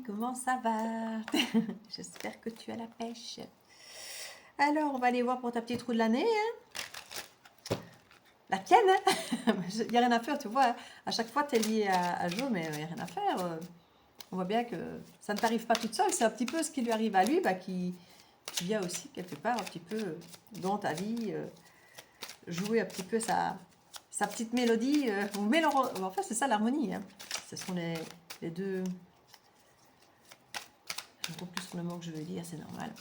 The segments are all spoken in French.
comment ça va? J'espère que tu as la pêche. Alors, on va aller voir pour ta petite roue de l'année. Hein? La tienne, hein? Il n'y a rien à faire, tu vois. Hein. À chaque fois, tu es lié à Jo, mais il n'y a rien à faire. On voit bien que ça ne t'arrive pas toute seule. C'est un petit peu ce qui lui arrive à lui, qui vient aussi quelque part un petit peu dans ta vie, jouer un petit peu sa petite mélodie. Enfin, c'est ça l'harmonie. Hein. Ce sont les deux. Je ne comprends plus sur le mot que je veux dire, c'est normal.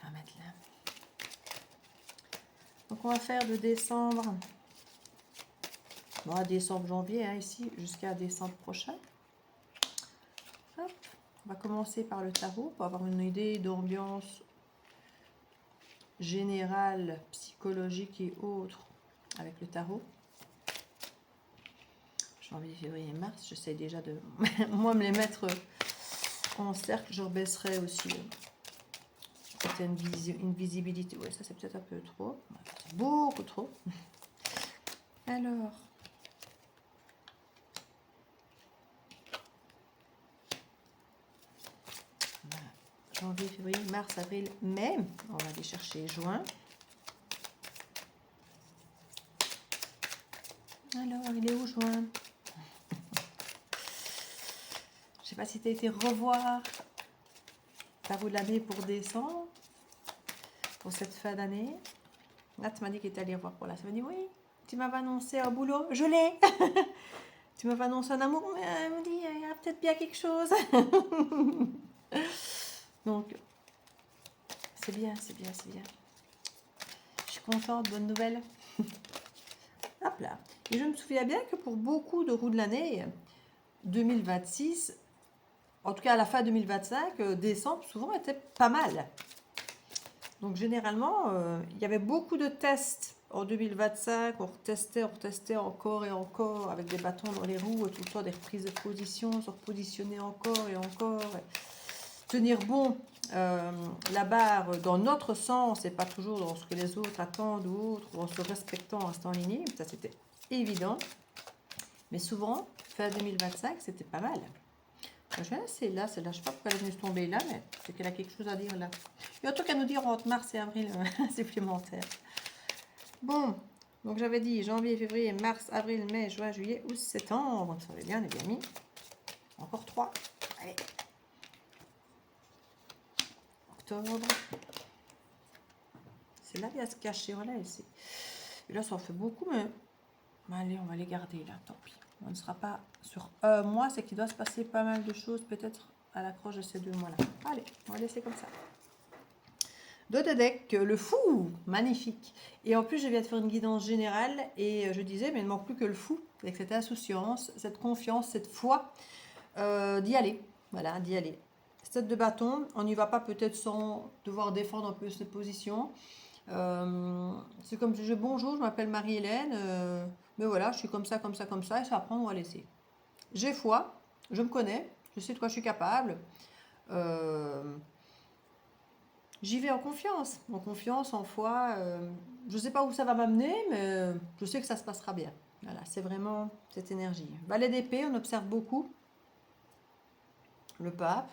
On va mettre là. Donc on va faire de décembre, bon, décembre, janvier, hein, ici, jusqu'à décembre prochain. Hop. On va commencer par le tarot pour avoir une idée d'ambiance générale, psychologique et autres avec le tarot. Janvier, février, mars, j'essaie déjà de moi me les mettre en cercle. Je rebaisserai aussi peut-être une visibilité. Ouais, ça c'est peut-être un peu trop. Beaucoup trop. Alors, voilà. Janvier, février, mars, avril, mai. On va aller chercher juin. Alors, il est où juin? Je sais pas si tu as été revoir ta roue de l'année pour décembre, pour cette fin d'année. Là, tu m'as dit qu'il était allé revoir pour là. Ça m'a dit oui, tu m'avais annoncé un boulot, je l'ai. Tu m'avais annoncé un amour, elle me dit il y a peut-être bien quelque chose. Donc, c'est bien, c'est bien, c'est bien. Je suis contente, bonne nouvelle. Hop là. Et je me souviens bien que pour beaucoup de roues de l'année 2026, en tout cas à la fin 2025, décembre souvent était pas mal. Donc généralement, il y avait beaucoup de tests en 2025. On retestait encore et encore avec des bâtons dans les roues, tout le temps des reprises de position, se repositionner encore et encore. Tenir bon la barre dans notre sens et pas toujours dans ce que les autres attendent ou autres, ou en se respectant, en restant en ligne. Ça, c'était évident. Mais souvent, fin 2025, c'était pas mal. C'est là, je ne sais pas pourquoi elle est venue se tomber là, mais c'est qu'elle a quelque chose à dire là. Il y a un truc à nous dire entre mars et avril supplémentaire. Bon, donc j'avais dit janvier, février, mars, avril, mai, juin, juillet, août, septembre. Ça va bien, on est bien mis. Encore 3. Allez. Octobre. C'est là qu'il y a se cacher, voilà. Et là, ça en fait beaucoup, mais allez, on va les garder là, tant pis. On ne sera pas sur un mois, c'est qu'il doit se passer pas mal de choses, peut-être à l'accroche de ces 2 mois-là. Allez, on va laisser comme ça. Deux de deck, le fou, magnifique. Et en plus, je viens de faire une guidance générale et je disais, mais il ne manque plus que le fou, avec cette insouciance, cette confiance, cette foi, d'y aller. Voilà, d'y aller. 7 de bâton, on n'y va pas peut-être sans devoir défendre un peu cette position. C'est comme si je dis bonjour, je m'appelle Marie-Hélène, mais voilà, je suis comme ça, comme ça, comme ça, et ça va prendre ou à laisser. J'ai foi, je me connais, je sais de quoi je suis capable. J'y vais en confiance, en foi. Je ne sais pas où ça va m'amener, mais je sais que ça se passera bien. Voilà, c'est vraiment cette énergie. Valet d'épée, on observe beaucoup le pape.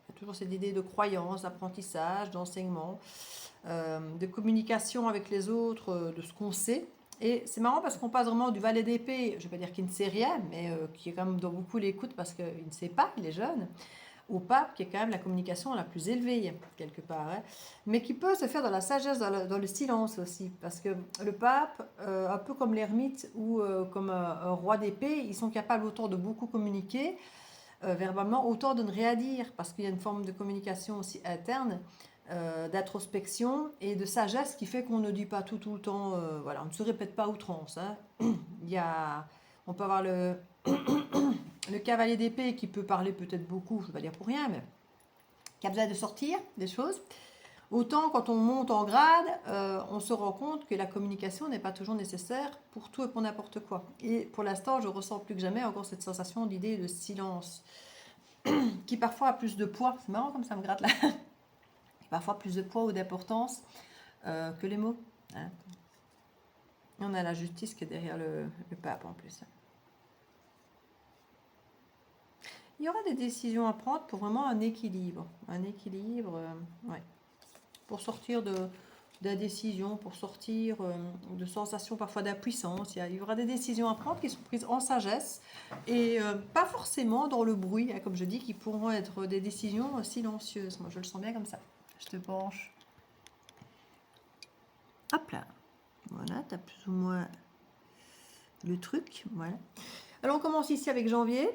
Il y a toujours cette idée de croyance, d'apprentissage, d'enseignement, de communication avec les autres, de ce qu'on sait. Et c'est marrant parce qu'on passe vraiment du valet d'épée, je ne vais pas dire qu'il ne sait rien, mais qui est quand même dans beaucoup l'écoute parce qu'il ne sait pas, il est jeune, au pape, qui est quand même la communication la plus élevée, quelque part, hein, mais qui peut se faire dans la sagesse, dans le silence aussi, parce que le pape, un peu comme l'ermite ou comme un roi d'épée, ils sont capables autant de beaucoup communiquer verbalement, autant de ne rien dire, parce qu'il y a une forme de communication aussi interne, d'introspection et de sagesse qui fait qu'on ne dit pas tout le temps, voilà, on ne se répète pas à outrance. Hein. On peut avoir le cavalier d'épée qui peut parler peut-être beaucoup, je ne vais pas dire pour rien, mais qui a besoin de sortir des choses. Autant quand on monte en grade, on se rend compte que la communication n'est pas toujours nécessaire pour tout et pour n'importe quoi. Et pour l'instant, je ressens plus que jamais encore cette sensation d'idée de silence, qui parfois a plus de poids, c'est marrant comme ça me gratte là, parfois plus de poids ou d'importance que les mots. Hein. On a la justice qui est derrière le pape en plus. Il y aura des décisions à prendre pour vraiment un équilibre. Un équilibre, ouais. Pour sortir de la décision, pour sortir de sensations parfois d'impuissance. Il y aura des décisions à prendre qui sont prises en sagesse et pas forcément dans le bruit, hein, comme je dis, qui pourront être des décisions silencieuses. Moi, je le sens bien comme ça. Je te penche. Hop là. Voilà, tu as plus ou moins le truc. Voilà. Alors, on commence ici avec janvier.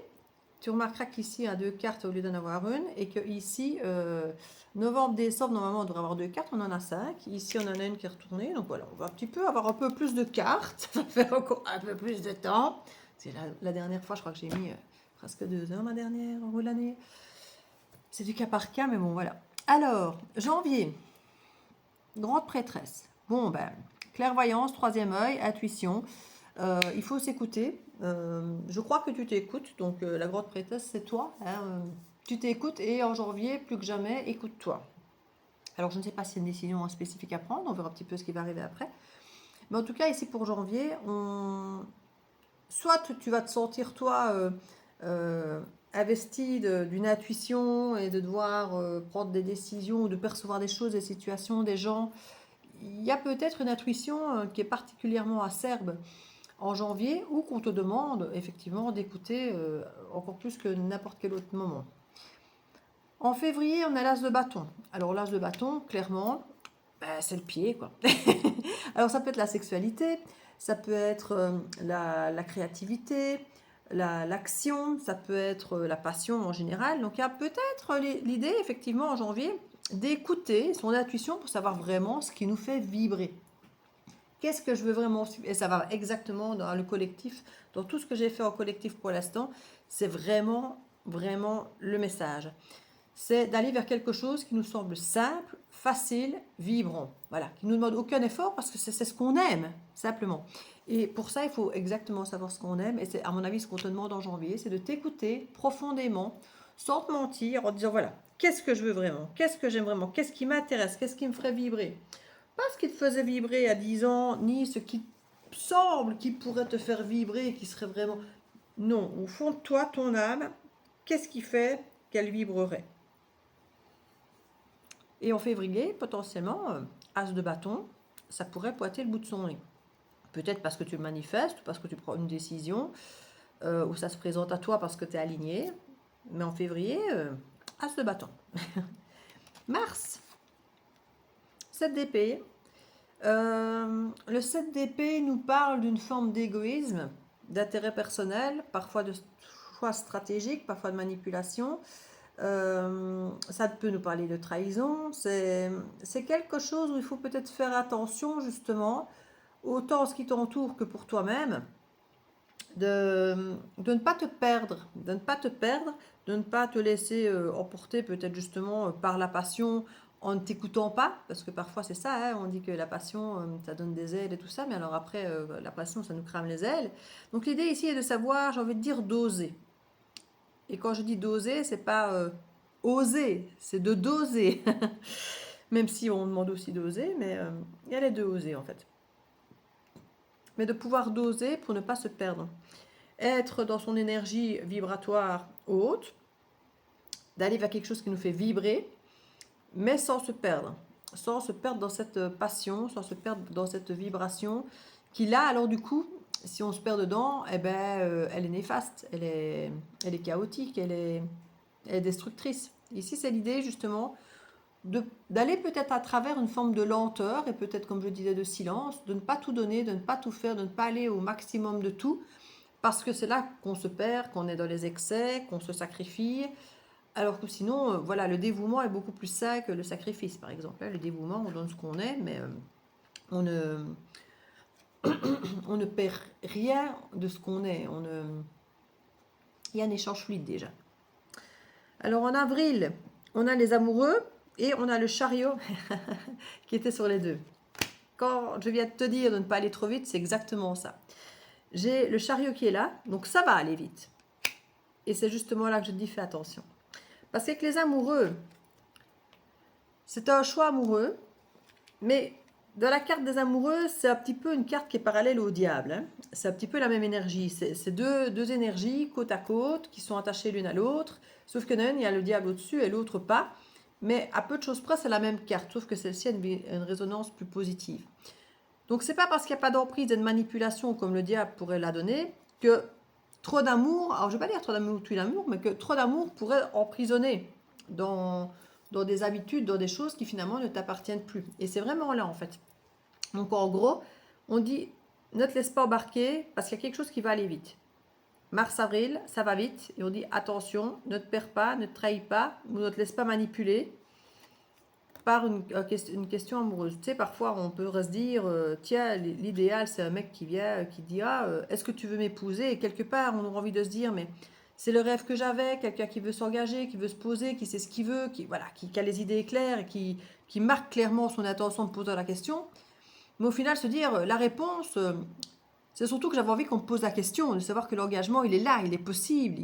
Tu remarqueras qu'ici, il y a 2 cartes au lieu d'en avoir une. Et que ici, novembre, décembre, normalement, on devrait avoir 2 cartes. On en a 5. Ici, on en a une qui est retournée. Donc voilà, on va un petit peu avoir un peu plus de cartes. Ça va faire encore un peu plus de temps. C'est la dernière fois, je crois que j'ai mis presque 2 heures, ma dernière, en haut de l'année. C'est du cas par cas, mais bon, voilà. Alors, janvier. Grande prêtresse. Bon, ben, clairvoyance, 3e œil, intuition. Il faut s'écouter. Je crois que tu t'écoutes. Donc, la grande prêtresse, c'est toi. Hein, tu t'écoutes et en janvier, plus que jamais, écoute-toi. Alors, je ne sais pas si c'est une décision spécifique à prendre. On verra un petit peu ce qui va arriver après. Mais en tout cas, ici pour janvier, soit tu vas te sentir, toi, investi d'une intuition et de devoir prendre des décisions ou de percevoir des choses, des situations, des gens. Il y a peut-être une intuition qui est particulièrement acerbe en janvier ou qu'on te demande effectivement d'écouter encore plus que n'importe quel autre moment. En février, on a l'as de bâton. Alors l'as de bâton, clairement, c'est le pied, quoi. Alors ça peut être la sexualité, ça peut être la créativité, l'action, ça peut être la passion en général. Donc il y a peut-être l'idée, effectivement, en janvier, d'écouter son intuition pour savoir vraiment ce qui nous fait vibrer. Qu'est-ce que je veux vraiment suivre? Et ça va exactement dans le collectif, dans tout ce que j'ai fait en collectif pour l'instant, c'est vraiment, vraiment le message. C'est d'aller vers quelque chose qui nous semble simple, facile, vibrant. Voilà, qui ne nous demande aucun effort parce que c'est ce qu'on aime, simplement. Et pour ça, il faut exactement savoir ce qu'on aime. Et c'est, à mon avis, ce qu'on te demande en janvier, c'est de t'écouter profondément, sans te mentir, en disant, voilà, qu'est-ce que je veux vraiment? Qu'est-ce que j'aime vraiment? Qu'est-ce qui m'intéresse? Qu'est-ce qui me ferait vibrer? Pas ce qui te faisait vibrer à 10 ans, ni ce qui semble qui pourrait te faire vibrer, qui serait vraiment... Non, au fond de toi, ton âme, qu'est-ce qui fait qu'elle vibrerait? Et en février, potentiellement, as de bâton, ça pourrait pointer le bout de son nez. Peut-être parce que tu le manifestes, parce que tu prends une décision, ou ça se présente à toi parce que tu es aligné. Mais en février, as de bâton. Mars, 7 d'épée. Le 7 d'épée nous parle d'une forme d'égoïsme, d'intérêt personnel, parfois de choix stratégiques, parfois de manipulation. Ça peut nous parler de trahison. C'est quelque chose où il faut peut-être faire attention justement, autant à ce qui t'entoure que pour toi-même, de ne pas te perdre, de ne pas te perdre, de ne pas te laisser emporter peut-être justement par la passion en ne t'écoutant pas, parce que parfois c'est ça, hein, on dit que la passion ça donne des ailes et tout ça, mais alors après la passion ça nous crame les ailes. Donc l'idée ici est de savoir, j'ai envie de dire doser. Et quand je dis doser, c'est pas oser, c'est de doser. Même si on demande aussi d'oser, mais il y a les deux oser en fait. Mais de pouvoir doser pour ne pas se perdre. Être dans son énergie vibratoire haute, d'aller vers quelque chose qui nous fait vibrer, mais sans se perdre. Sans se perdre dans cette passion, sans se perdre dans cette vibration qui là, alors du coup, si on se perd dedans, eh ben, elle est néfaste, elle est chaotique, elle est destructrice. Ici, c'est l'idée justement d'aller peut-être à travers une forme de lenteur et peut-être, comme je disais, de silence, de ne pas tout donner, de ne pas tout faire, de ne pas aller au maximum de tout, parce que c'est là qu'on se perd, qu'on est dans les excès, qu'on se sacrifie. Alors que sinon, voilà, le dévouement est beaucoup plus sain que le sacrifice, par exemple. Là, le dévouement, on donne ce qu'on est, mais on ne, on ne perd rien de ce qu'on est. Il y a un échange fluide déjà. Alors en avril, on a les amoureux et on a le chariot qui était sur les deux. Quand je viens de te dire de ne pas aller trop vite, c'est exactement ça. J'ai le chariot qui est là, donc ça va aller vite. Et c'est justement là que je te dis fais attention. Parce que les amoureux, c'est un choix amoureux, mais Dans la carte des amoureux, c'est un petit peu une carte qui est parallèle au diable, hein. C'est un petit peu la même énergie. C'est deux énergies côte à côte qui sont attachées l'une à l'autre. Sauf que dans une, il y a le diable au-dessus et l'autre pas. Mais à peu de choses près, c'est la même carte. Sauf que celle-ci a une résonance plus positive. Donc c'est pas parce qu'il n'y a pas d'emprise et de manipulation comme le diable pourrait la donner que trop d'amour, alors je ne vais pas dire trop d'amour tue l'amour, mais que trop d'amour pourrait emprisonner dans des habitudes, dans des choses qui finalement ne t'appartiennent plus. Et c'est vraiment là en fait. Donc en gros, on dit ne te laisse pas embarquer parce qu'il y a quelque chose qui va aller vite. Mars-avril, ça va vite et on dit attention, ne te perds pas, ne te trahis pas, ou ne te laisse pas manipuler par une question amoureuse. Tu sais, parfois on peut se dire, tiens, l'idéal c'est un mec qui vient, qui dit, ah, est-ce que tu veux m'épouser? Et quelque part on a envie de se dire, mais c'est le rêve que j'avais, quelqu'un qui veut s'engager, qui veut se poser, qui sait ce qu'il veut, qui, voilà, qui a les idées claires et qui marque clairement son intention de poser la question. Mais au final, se dire, la réponse, c'est surtout que j'avais envie qu'on me pose la question, de savoir que l'engagement, il est là, il est possible,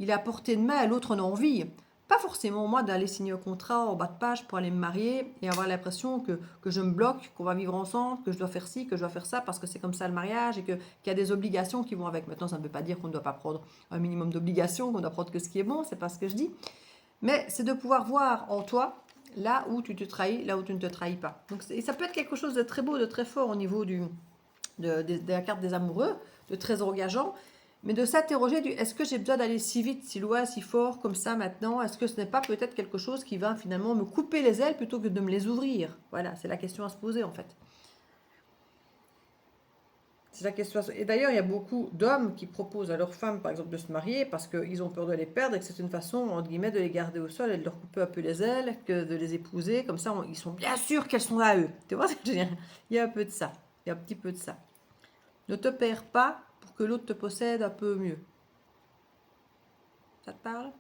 il est à portée de main, l'autre en a envie. Pas forcément moi d'aller signer un contrat en bas de page pour aller me marier et avoir l'impression que je me bloque, qu'on va vivre ensemble, que je dois faire ci, que je dois faire ça parce que c'est comme ça le mariage et qu'il y a des obligations qui vont avec. Maintenant, ça ne veut pas dire qu'on ne doit pas prendre un minimum d'obligations, qu'on doit prendre que ce qui est bon, c'est pas ce que je dis. Mais c'est de pouvoir voir en toi là où tu te trahis, là où tu ne te trahis pas. Donc, et ça peut être quelque chose de très beau, de très fort au niveau de la carte des amoureux, de très engageant, mais de s'interroger du est-ce que j'ai besoin d'aller si vite, si loin, si fort comme ça maintenant? Est-ce que ce n'est pas peut-être quelque chose qui va finalement me couper les ailes plutôt que de me les ouvrir? Voilà, c'est la question à se poser en fait. C'est la question. Et d'ailleurs, il y a beaucoup d'hommes qui proposent à leurs femmes, par exemple, de se marier parce qu'ils ont peur de les perdre et que c'est une façon, entre guillemets, de les garder au sol et de leur couper un peu les ailes, que de les épouser. Comme ça, ils sont bien sûrs qu'elles sont à eux. Tu vois ce que je veux dire? Il y a un peu de ça. Il y a un petit peu de ça. Ne te perds pas pour que l'autre te possède un peu mieux. Ça te parle?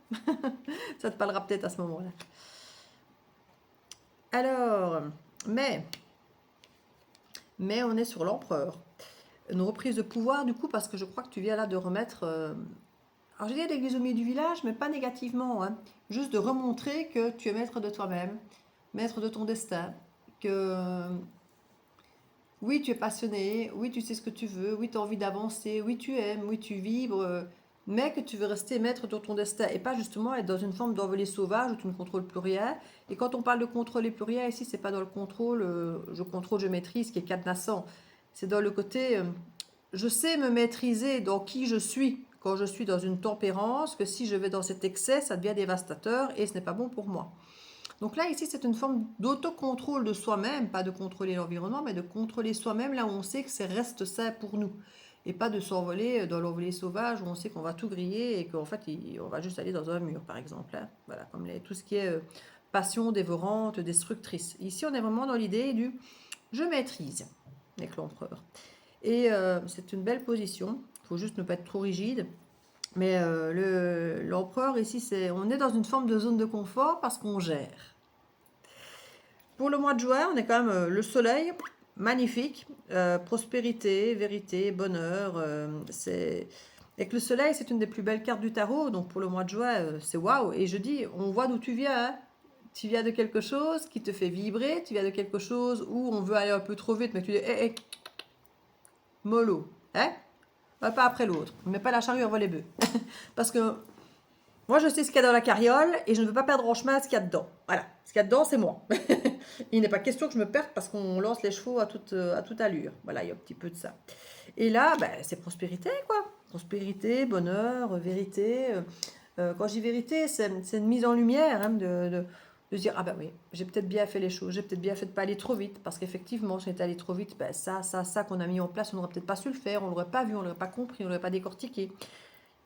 Ça te parlera peut-être à ce moment-là. Alors, mais on est sur l'empereur. Une reprise de pouvoir, du coup, parce que je crois que tu viens là de remettre... alors, je dis l'église au milieu du village, mais pas négativement. Hein. Juste de remontrer que tu es maître de toi-même, maître de ton destin, que... oui, tu es passionné, oui, tu sais ce que tu veux, oui, tu as envie d'avancer, oui, tu aimes, oui, tu vibres, mais que tu veux rester maître de ton destin et pas justement être dans une forme d'envolée sauvage où tu ne contrôles plus rien. Et quand on parle de contrôler plus rien, ici, c'est pas dans le contrôle, je contrôle, je maîtrise, qui est cadenassant. C'est dans le côté, je sais me maîtriser dans qui je suis quand je suis dans une tempérance, que si je vais dans cet excès, ça devient dévastateur et ce n'est pas bon pour moi. Donc là, ici, c'est une forme d'autocontrôle de soi-même, pas de contrôler l'environnement, mais de contrôler soi-même là où on sait que c'est reste ça pour nous. Et pas de s'envoler dans l'envolée sauvage où on sait qu'on va tout griller et qu'en fait, on va juste aller dans un mur, par exemple. Hein. Voilà, comme tout ce qui est passion dévorante, destructrice. Ici, on est vraiment dans l'idée du je maîtrise avec l'empereur. Et c'est une belle position. Il faut juste ne pas être trop rigide. Mais l'empereur, ici, on est dans une forme de zone de confort parce qu'on gère. Pour le mois de juin, on est quand même le soleil, magnifique, prospérité, vérité, bonheur. Avec le soleil, c'est une des plus belles cartes du tarot, donc pour le mois de juin, c'est waouh. Et je dis, on voit d'où tu viens. Hein. Tu viens de quelque chose qui te fait vibrer, tu viens de quelque chose où on veut aller un peu trop vite, mais tu dis, hé, mollo, hein? Un pas après l'autre. On ne met pas la charrue avant les bœufs. Parce que moi, je sais ce qu'il y a dans la carriole et je ne veux pas perdre en chemin ce qu'il y a dedans. Voilà, ce qu'il y a dedans, c'est moi. Il n'est pas question que je me perde parce qu'on lance les chevaux à toute allure. Voilà, il y a un petit peu de ça. Et là, ben, c'est prospérité, quoi. Prospérité, bonheur, vérité. Quand je dis vérité, c'est une mise en lumière hein, de se dire, ah ben oui, j'ai peut-être bien fait les choses, j'ai peut-être bien fait de ne pas aller trop vite, parce qu'effectivement, si on était allé trop vite, ben ça qu'on a mis en place, on n'aurait peut-être pas su le faire, on ne l'aurait pas vu, on ne l'aurait pas compris, on ne l'aurait pas décortiqué.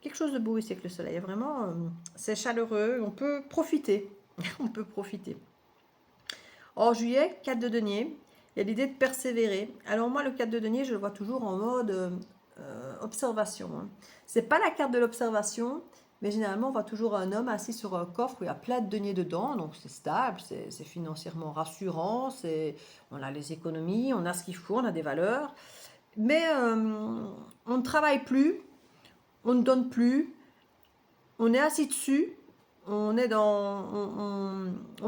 Quelque chose de beau ici avec le soleil, vraiment, c'est chaleureux, on peut profiter, on peut profiter. En juillet, 4 de denier, il y a l'idée de persévérer. Alors moi, le 4 de denier, je le vois toujours en mode observation. Hein. C'est pas la carte de l'observation, mais généralement, on voit toujours un homme assis sur un coffre où il y a plein de deniers dedans, donc c'est stable, c'est financièrement rassurant, on a les économies, on a ce qu'il faut, on a des valeurs, mais on ne travaille plus, on ne donne plus, on est assis dessus, on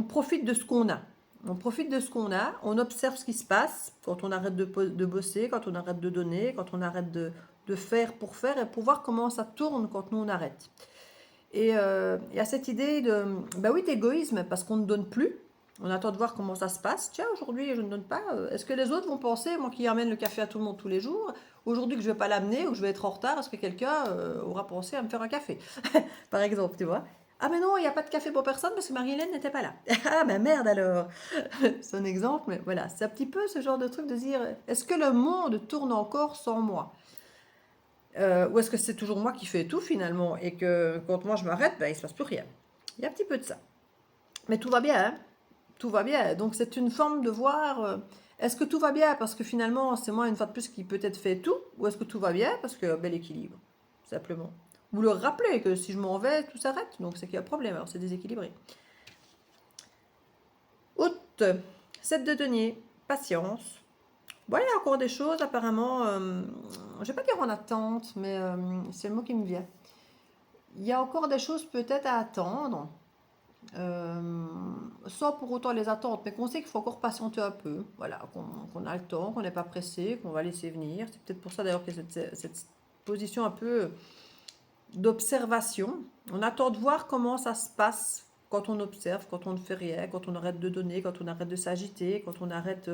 profite de ce qu'on a. On profite de ce qu'on a, on observe ce qui se passe quand on arrête de bosser, quand on arrête de donner, quand on arrête de faire et pour voir comment ça tourne quand nous on arrête. Et il y a cette idée de, bah oui, d'égoïsme, parce qu'on ne donne plus. On attend de voir comment ça se passe. Tiens, aujourd'hui, je ne donne pas. Est-ce que les autres vont penser, moi qui amène le café à tout le monde tous les jours, aujourd'hui que je ne vais pas l'amener ou que je vais être en retard, est-ce que quelqu'un aura pensé à me faire un café? Par exemple, tu vois. Ah mais non, il n'y a pas de café pour personne parce que Marie-Hélène n'était pas là. Ah mais merde alors. C'est un exemple, mais voilà, c'est un petit peu ce genre de truc de dire, est-ce que le monde tourne encore sans moi? Ou est-ce que c'est toujours moi qui fais tout finalement et que quand moi je m'arrête, ben, il ne se passe plus rien. Il y a un petit peu de ça. Mais tout va bien, hein, tout va bien. Donc c'est une forme de voir, est-ce que tout va bien parce que finalement c'est moi une fois de plus qui peut-être fait tout, ou est-ce que tout va bien parce que bel équilibre, simplement. Ou leur rappeler que si je m'en vais, tout s'arrête. Donc c'est qu'il y a un problème, alors c'est déséquilibré. Août, 7 de denier, patience. Bon, il y a encore des choses apparemment, je ne vais pas dire en attente, mais c'est le mot qui me vient. Il y a encore des choses peut-être à attendre, sans pour autant les attendre, mais qu'on sait qu'il faut encore patienter un peu, voilà, qu'on a le temps, qu'on n'est pas pressé, qu'on va laisser venir. C'est peut-être pour ça d'ailleurs qu'il y a cette position un peu d'observation. On attend de voir comment ça se passe quand on observe, quand on ne fait rien, quand on arrête de donner, quand on arrête de s'agiter, quand on arrête...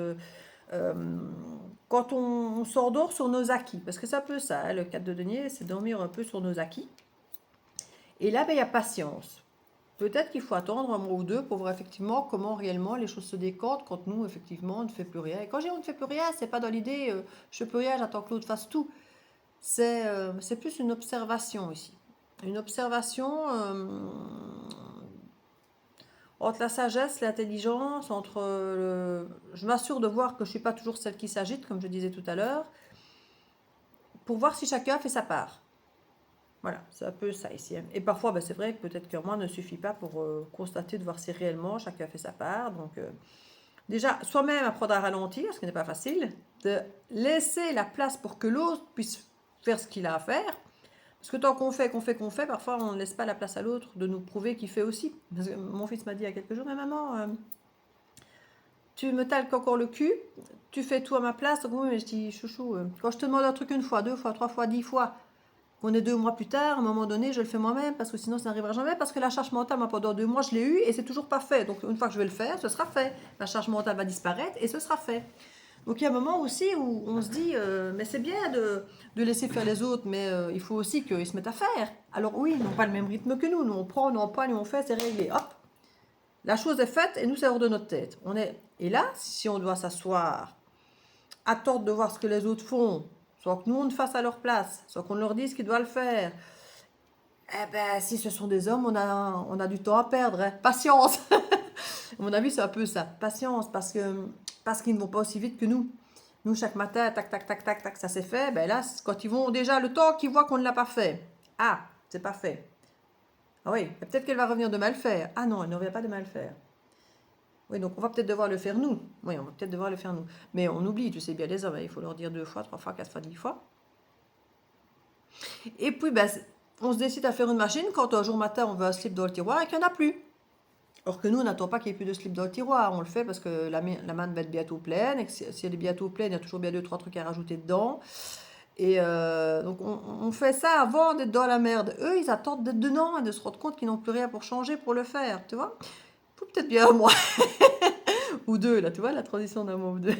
quand on s'endort sur nos acquis, parce que c'est un peu ça, hein, le 4 de denier, c'est dormir un peu sur nos acquis. Et là, ben, il y a patience. Peut-être qu'il faut attendre un mois ou deux pour voir effectivement comment réellement les choses se décantent quand nous, effectivement, on ne fait plus rien. Et quand je dis on ne fait plus rien, c'est pas dans l'idée je fais plus rien, j'attends que l'autre fasse tout. C'est plus une observation ici. Une observation entre la sagesse, l'intelligence, entre je m'assure de voir que je ne suis pas toujours celle qui s'agite, comme je disais tout à l'heure, pour voir si chacun fait sa part. Voilà, c'est un peu ça ici. Et parfois, ben, c'est vrai que peut-être que moi ne suffit pas pour constater de voir si réellement chacun fait sa part. Donc, déjà, soi-même apprendre à ralentir, ce qui n'est pas facile, de laisser la place pour que l'autre puisse faire ce qu'il a à faire. Parce que tant qu'on fait, parfois on ne laisse pas la place à l'autre de nous prouver qu'il fait aussi. Parce que mon fils m'a dit il y a quelques jours, mais maman, tu me talques encore le cul, tu fais tout à ma place. Donc oui, mais je dis, chouchou, quand je te demande un truc une fois, deux fois, trois fois, 10 fois, qu'on est 2 mois plus tard, à un moment donné, je le fais moi-même, parce que sinon ça n'arrivera jamais, parce que la charge mentale, moi, pendant 2 mois, je l'ai eu et c'est toujours pas fait. Donc une fois que je vais le faire, ce sera fait. La charge mentale va disparaître et ce sera fait. Donc il y a un moment aussi où on se dit, mais c'est bien de laisser faire les autres, mais il faut aussi qu'ils se mettent à faire. Alors oui, ils n'ont pas le même rythme que nous. Nous, on prend, nous, on empoigne, on fait, c'est réglé. Hop, la chose est faite et nous, c'est hors de notre tête. Et là, si on doit s'asseoir, attendre de voir ce que les autres font, soit que nous, on le fasse à leur place, soit qu'on leur dise qu'ils doivent le faire, eh ben, si ce sont des hommes, on a du temps à perdre. Hein. Patience. À mon avis, c'est un peu ça. Patience, parce qu'ils ne vont pas aussi vite que nous. Nous, chaque matin, tac, tac, tac, tac, tac, ça s'est fait. Ben là, quand ils vont déjà le temps qu'ils voient qu'on ne l'a pas fait. Ah, c'est pas fait. Ah oui, peut-être qu'elle va revenir demain le faire. Ah non, elle ne revient pas demain le faire. Oui, donc on va peut-être devoir le faire nous. Oui, on va peut-être devoir le faire nous. Mais on oublie, tu sais bien les hommes, il faut leur dire 2 fois, 3 fois, 4 fois, 10 fois. Et puis, ben, on se décide à faire une machine quand un jour matin on veut un slip dans le tiroir et qu'il n'y en a plus. Or que nous, on n'attend pas qu'il n'y ait plus de slip dans le tiroir. On le fait parce que la manne va être bientôt pleine. Et que si elle est bientôt pleine, il y a toujours bien 2, 3 trucs à rajouter dedans. Et donc, on fait ça avant d'être dans la merde. Eux, ils attendent d'être dedans et de se rendre compte qu'ils n'ont plus rien pour changer, pour le faire. Tu vois? Faut peut-être bien un mois ou deux, là, tu vois, la transition d'un mois ou deux.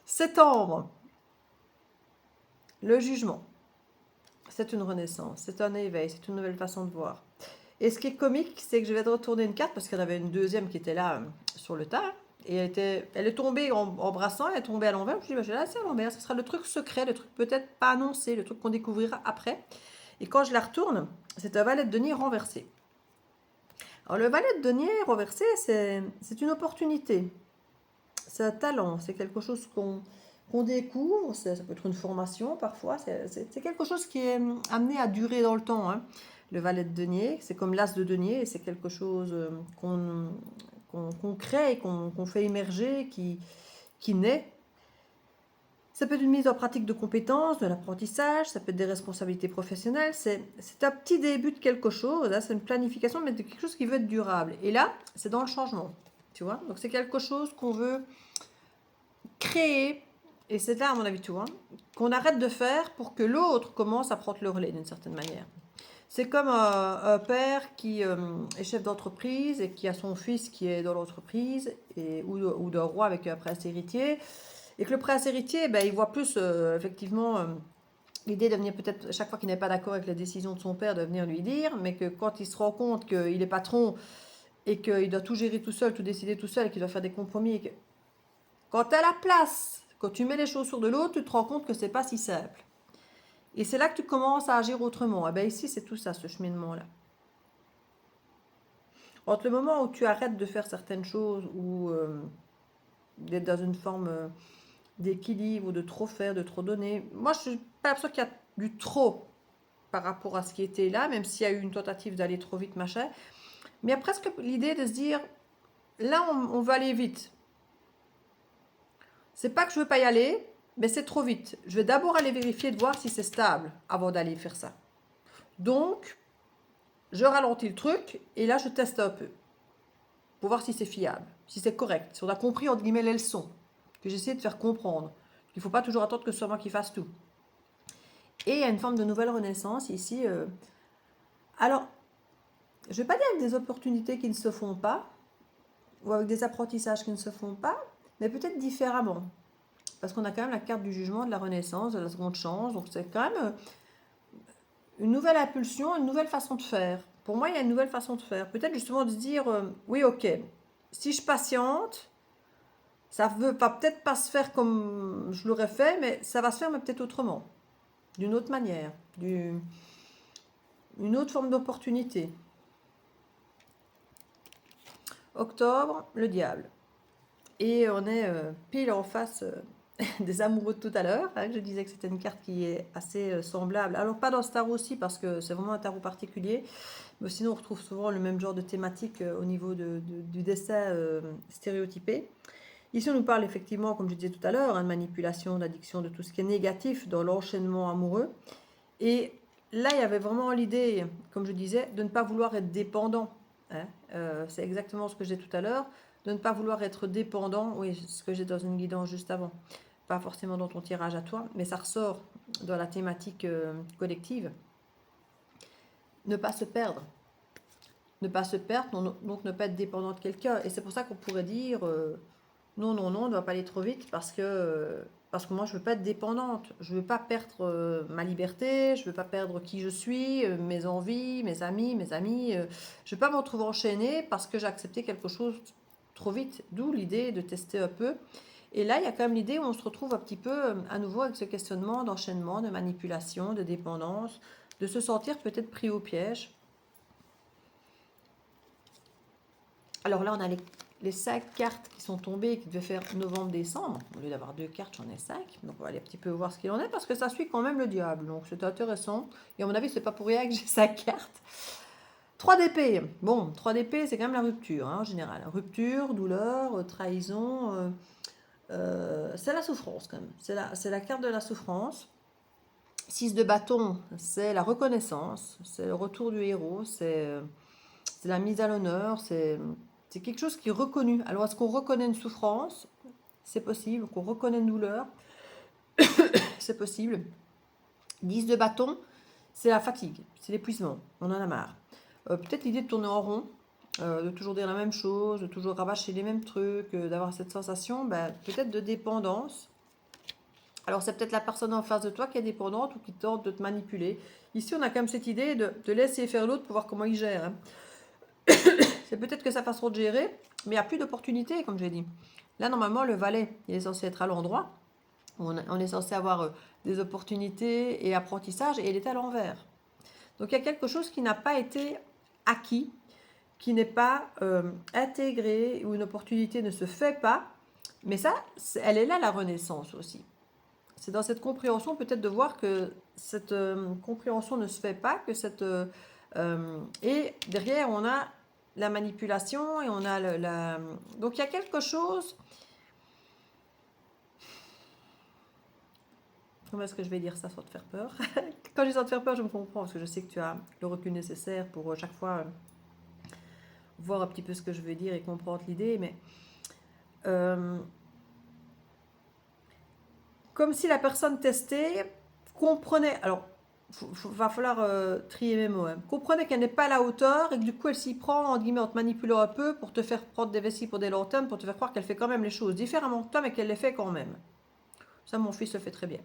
Septembre, le jugement. C'est une renaissance, c'est un éveil, c'est une nouvelle façon de voir. Et ce qui est comique, c'est que je vais te retourner une carte parce qu'il y en avait une deuxième qui était là sur le tas. Et elle est tombée en brassant, elle est tombée à l'envers. Je me suis dit, je vais la laisser à l'envers. Ce sera le truc secret, le truc peut-être pas annoncé, le truc qu'on découvrira après. Et quand je la retourne, c'est un valet de denier renversé. Alors le valet de denier renversé, c'est une opportunité. C'est un talent, c'est quelque chose qu'on découvre, ça peut être une formation parfois, c'est quelque chose qui est amené à durer dans le temps. Hein. Le valet de denier, c'est comme l'as de denier, et c'est quelque chose qu'on crée et qu'on fait émerger, qui naît. Ça peut être une mise en pratique de compétences, de l'apprentissage, ça peut être des responsabilités professionnelles, c'est un petit début de quelque chose, hein, c'est une planification, mais de quelque chose qui veut être durable. Et là, c'est dans le changement. tu vois. Donc c'est quelque chose qu'on veut créer, et c'est là à mon avis, tu vois, qu'on arrête de faire pour que l'autre commence à prendre le relais d'une certaine manière. C'est comme un père qui est chef d'entreprise et qui a son fils qui est dans l'entreprise, ou d'un roi avec un prince héritier, et que le prince héritier, ben, il voit plus effectivement l'idée de venir peut-être, chaque fois qu'il n'est pas d'accord avec les décisions de son père, de venir lui dire, mais que quand il se rend compte qu'il est patron et qu'il doit tout gérer tout seul, tout décider tout seul, et qu'il doit faire des compromis, et que quand tu as la place, quand tu mets les chaussures de l'autre, tu te rends compte que c'est pas si simple. Et c'est là que tu commences à agir autrement. Eh ben ici, c'est tout ça, ce cheminement-là. Entre le moment où tu arrêtes de faire certaines choses, ou d'être dans une forme d'équilibre, ou de trop faire, de trop donner, moi je suis pas l'impression qu'il y a du trop par rapport à ce qui était là, même s'il y a eu une tentative d'aller trop vite, machin. Mais il y a presque l'idée de se dire, là on va aller vite. C'est pas que je veux pas y aller, mais c'est trop vite. Je vais d'abord aller vérifier de voir si c'est stable avant d'aller faire ça. Donc, je ralentis le truc et là je teste un peu pour voir si c'est fiable, si c'est correct, si on a compris entre guillemets les leçons que j'essaie de faire comprendre. Il ne faut pas toujours attendre que ce soit moi qui fasse tout. Et il y a une forme de nouvelle renaissance ici. Alors, je ne vais pas dire avec des opportunités qui ne se font pas, ou avec des apprentissages qui ne se font pas, mais peut-être différemment. Parce qu'on a quand même la carte du jugement, de la renaissance, de la seconde chance. Donc c'est quand même une nouvelle impulsion, une nouvelle façon de faire. Pour moi, il y a une nouvelle façon de faire. Peut-être justement de se dire, oui, ok, si je patiente, ça ne va peut-être pas se faire comme je l'aurais fait, mais ça va se faire, mais peut-être autrement, d'une autre manière, une autre forme d'opportunité. Octobre, le diable. Et on est pile en face des amoureux de tout à l'heure. Hein, je disais que c'était une carte qui est assez semblable. Alors pas dans ce tarot aussi, parce que c'est vraiment un tarot particulier. Mais sinon, on retrouve souvent le même genre de thématique au niveau du dessin stéréotypé. Ici, on nous parle effectivement, comme je disais tout à l'heure, hein, de manipulation, d'addiction, de tout ce qui est négatif dans l'enchaînement amoureux. Et là, il y avait vraiment l'idée, comme je disais, de ne pas vouloir être dépendant. Hein. C'est exactement ce que j'ai tout à l'heure, de ne pas vouloir être dépendant. Oui, ce que j'ai dans une guidance juste avant. Pas forcément dans ton tirage à toi, mais ça ressort dans la thématique collective. Ne pas se perdre. Ne pas se perdre, donc ne pas être dépendant de quelqu'un. Et c'est pour ça qu'on pourrait dire non, non, non, on ne doit pas aller trop vite parce que moi, je ne veux pas être dépendante. Je ne veux pas perdre ma liberté, je ne veux pas perdre qui je suis, mes envies, mes amis, mes amis. Je ne veux pas me retrouver enchaînée parce que j'ai accepté quelque chose trop vite. D'où l'idée de tester un peu. Et là, il y a quand même l'idée où on se retrouve un petit peu à nouveau avec ce questionnement d'enchaînement, de manipulation, de dépendance, de se sentir peut-être pris au piège. Alors là, on a les 5 cartes qui sont tombées, qui devaient faire novembre-décembre. Au lieu d'avoir 2 cartes, j'en ai 5. Donc on va aller un petit peu voir ce qu'il en est, parce que ça suit quand même le diable. Donc c'est intéressant. Et à mon avis, c'est pas pour rien que j'ai 5 cartes. 3 d'épée. Bon, 3 d'épée, c'est quand même la rupture, hein, en général. Rupture, douleur, trahison. C'est la souffrance, quand même. C'est la carte de la souffrance. 6 de bâton, c'est la reconnaissance. C'est le retour du héros. C'est la mise à l'honneur. C'est quelque chose qui est reconnu. Alors, est-ce qu'on reconnaît une souffrance? C'est possible. Qu'on reconnaît une douleur? C'est possible. 10 de bâton, c'est la fatigue, c'est l'épuisement. On en a marre. Peut-être l'idée de tourner en rond, de toujours dire la même chose, de toujours rabâcher les mêmes trucs, d'avoir cette sensation, peut-être de dépendance. Alors, c'est peut-être la personne en face de toi qui est dépendante ou qui tente de te manipuler. Ici, on a quand même cette idée de laisser faire l'autre pour voir comment il gère. Hein. C'est peut-être que sa façon de gérer, mais il n'y a plus d'opportunité, comme j'ai dit. Là, normalement, le valet, il est censé être à l'endroit. On est censé avoir des opportunités et apprentissage, et il est à l'envers. Donc, il y a quelque chose qui n'a pas été acquis, qui n'est pas intégré, où une opportunité ne se fait pas. Mais ça, elle est là, la renaissance aussi. C'est dans cette compréhension peut-être de voir que cette compréhension ne se fait pas, que et derrière, on a la manipulation et on a donc il y a quelque chose. Comment est-ce que je vais dire ça sans te faire peur? Quand je dis sans te faire peur, je me comprends parce que je sais que tu as le recul nécessaire pour chaque fois voir un petit peu ce que je veux dire et comprendre l'idée, mais euh, comme si la personne testée comprenait, alors va falloir trier mes mots, hein, comprenait qu'elle n'est pas à la hauteur et que du coup elle s'y prend en guillemets en te manipulant un peu pour te faire prendre des vessies pour des longs termes, pour te faire croire qu'elle fait quand même les choses différemment que toi mais qu'elle les fait quand même. Ça mon fils le fait très bien.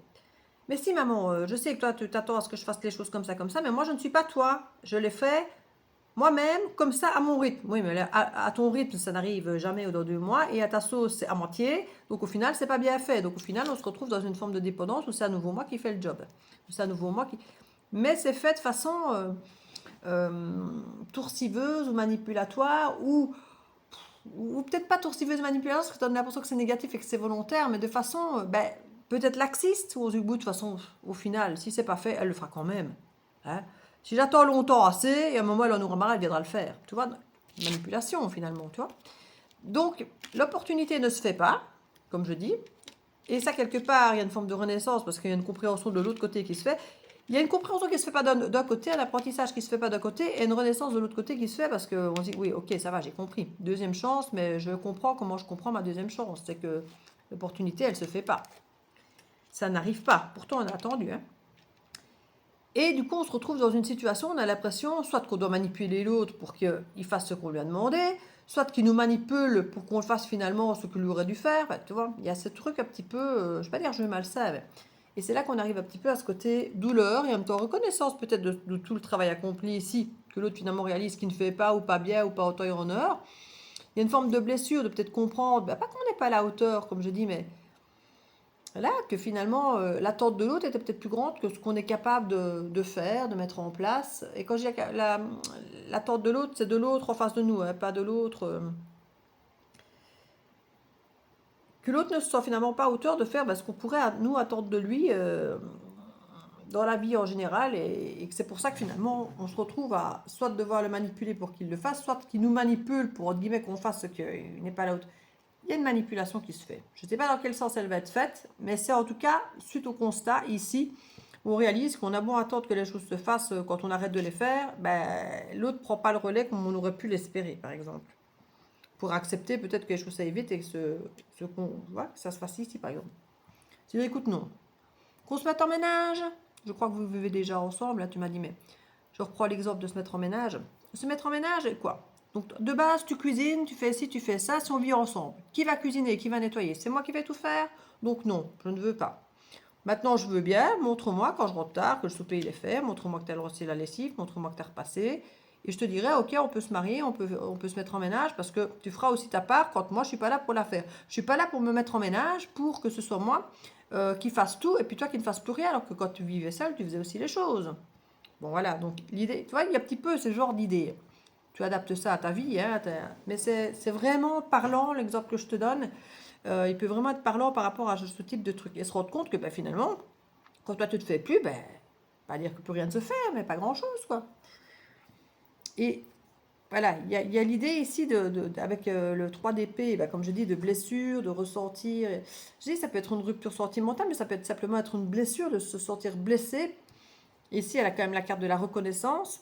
Mais si maman, je sais que toi tu t'attends à ce que je fasse les choses comme ça, mais moi je ne suis pas toi, je les fais moi-même, comme ça, à mon rythme. Oui, mais à ton rythme, ça n'arrive jamais au 2 mois. Et à ta sauce, c'est à moitié. Donc au final, c'est pas bien fait. Donc au final, on se retrouve dans une forme de dépendance où c'est à nouveau moi qui fais le job. C'est à nouveau moi qui... Mais c'est fait de façon euh, tourciveuse ou manipulatoire ou peut-être pas tourciveuse manipulatoire parce que tu as l'impression que c'est négatif et que c'est volontaire, mais de façon ben, peut-être laxiste ou au bout de façon au final, si c'est pas fait, elle le fera quand même. Hein. Si j'attends longtemps assez, et à un moment elle en aura marre, elle viendra le faire. Tu vois, manipulation finalement, tu vois. Donc l'opportunité ne se fait pas, comme je dis, et ça quelque part il y a une forme de renaissance parce qu'il y a une compréhension de l'autre côté qui se fait. Il y a une compréhension qui ne se fait pas d'un côté, un apprentissage qui ne se fait pas d'un côté, et une renaissance de l'autre côté qui se fait parce qu'on se dit, oui, ok, ça va, j'ai compris. Deuxième chance, mais je comprends comment je comprends ma deuxième chance. C'est que l'opportunité, elle ne se fait pas. Ça n'arrive pas. Pourtant, on a attendu. Hein. Et du coup, on se retrouve dans une situation où on a l'impression, soit qu'on doit manipuler l'autre pour qu'il fasse ce qu'on lui a demandé, soit qu'il nous manipule pour qu'on fasse finalement ce qu'il aurait dû faire. Enfin, tu vois, il y a ce truc un petit peu, je ne vais pas dire je vais mal ça, mais... Et c'est là qu'on arrive un petit peu à ce côté douleur et en même temps reconnaissance peut-être de tout le travail accompli ici, que l'autre finalement réalise qu'il ne fait pas ou pas bien ou pas en temps et en heure. Il y a une forme de blessure, de peut-être comprendre, bah, pas qu'on n'est pas à la hauteur, comme je dis, mais là, que finalement, l'attente de l'autre était peut-être plus grande que ce qu'on est capable de faire, de mettre en place. Et quand je dis l'attente de l'autre, c'est de l'autre en face de nous, hein, pas de l'autre. Que l'autre ne se soit finalement pas à hauteur de faire ce qu'on pourrait, nous, attendre de lui dans la vie en général. Et que c'est pour ça que finalement, on se retrouve à soit devoir le manipuler pour qu'il le fasse, soit qu'il nous manipule pour, entre guillemets, qu'on fasse ce qu'il n'est pas à la hauteur. Il y a une manipulation qui se fait. Je ne sais pas dans quel sens elle va être faite, mais c'est en tout cas, suite au constat ici, où on réalise qu'on a beau attendre que les choses se fassent quand on arrête de les faire, ben, l'autre ne prend pas le relais comme on aurait pu l'espérer, par exemple. Pour accepter peut-être que les choses s'aillent vite et que que ça se fasse ici, par exemple. Si écoute, non. Qu'on se mette en ménage. Je crois que vous vivez déjà ensemble, là tu m'as dit, mais je reprends l'exemple de se mettre en ménage. Se mettre en ménage, quoi? Donc de base, tu cuisines, tu fais ci, tu fais ça, si on vit ensemble. Qui va cuisiner, qui va nettoyer? C'est moi qui vais tout faire? Donc non, je ne veux pas. Maintenant, je veux bien, montre-moi quand je rentre tard, que le souper il est fait, montre-moi que tu as lancé la lessive, montre-moi que tu as repassé. Et je te dirai, ok, on peut se marier, on peut se mettre en ménage parce que tu feras aussi ta part quand moi je suis pas là pour la faire. Je suis pas là pour me mettre en ménage pour que ce soit moi qui fasse tout et puis toi qui ne fasses plus rien alors que quand tu vivais seul, tu faisais aussi les choses. Bon voilà, donc l'idée, tu vois, il y a un petit peu ce genre d'idée. Tu adaptes ça à ta vie, hein, mais c'est vraiment parlant l'exemple que je te donne. Il peut vraiment être parlant par rapport à ce type de truc et se rendre compte que ben, finalement, quand toi tu te fais plus, ben, pas dire que plus rien ne se fait, mais pas grand chose quoi. Et voilà, il y a l'idée ici avec le 3 d'épée, ben, comme je dis, de blessure, de ressentir. Je dis, ça peut être une rupture sentimentale, mais ça peut être simplement être une blessure, de se sentir blessé. Ici, elle a quand même la carte de la reconnaissance.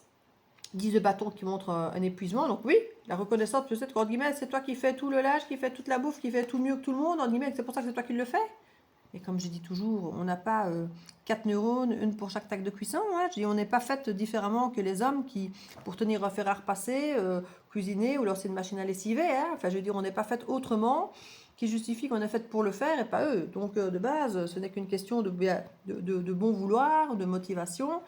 10 de bâton qui montre un épuisement. Donc oui, la reconnaissance peut-être qu'en guillemets, c'est toi qui fais tout le lâche, qui fait toute la bouffe, qui fait tout mieux que tout le monde. En guillemets, c'est pour ça que c'est toi qui le fais. Et comme je dis toujours, on n'a pas 4 neurones, une pour chaque tacle de cuisson. Hein. Je dis, on n'est pas fait différemment que les hommes qui, pour tenir un fer à repasser, cuisiner ou lancer une machine à lessiver. Hein. Enfin, je veux dire, on n'est pas fait autrement qui justifie qu'on est fait pour le faire et pas eux. Donc, de base, ce n'est qu'une question de bon vouloir, de motivation.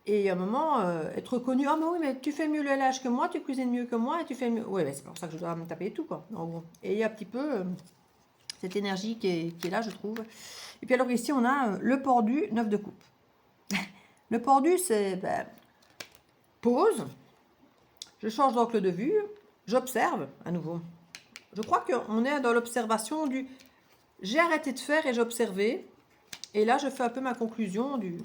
Et à un moment, être reconnu, ah mais oui, mais tu fais mieux le lâche que moi, tu cuisines mieux que moi, et tu fais mieux. Oui, c'est pour ça que je dois me taper tout, quoi, en gros. Et il y a un petit peu cette énergie qui est là, je trouve. Et puis alors ici, on a le pendu, 9 de coupe. Le pendu, c'est pause, je change d'angle de vue, j'observe à nouveau. Je crois qu'on est dans l'observation du j'ai arrêté de faire et j'ai observé. Et là, je fais un peu ma conclusion du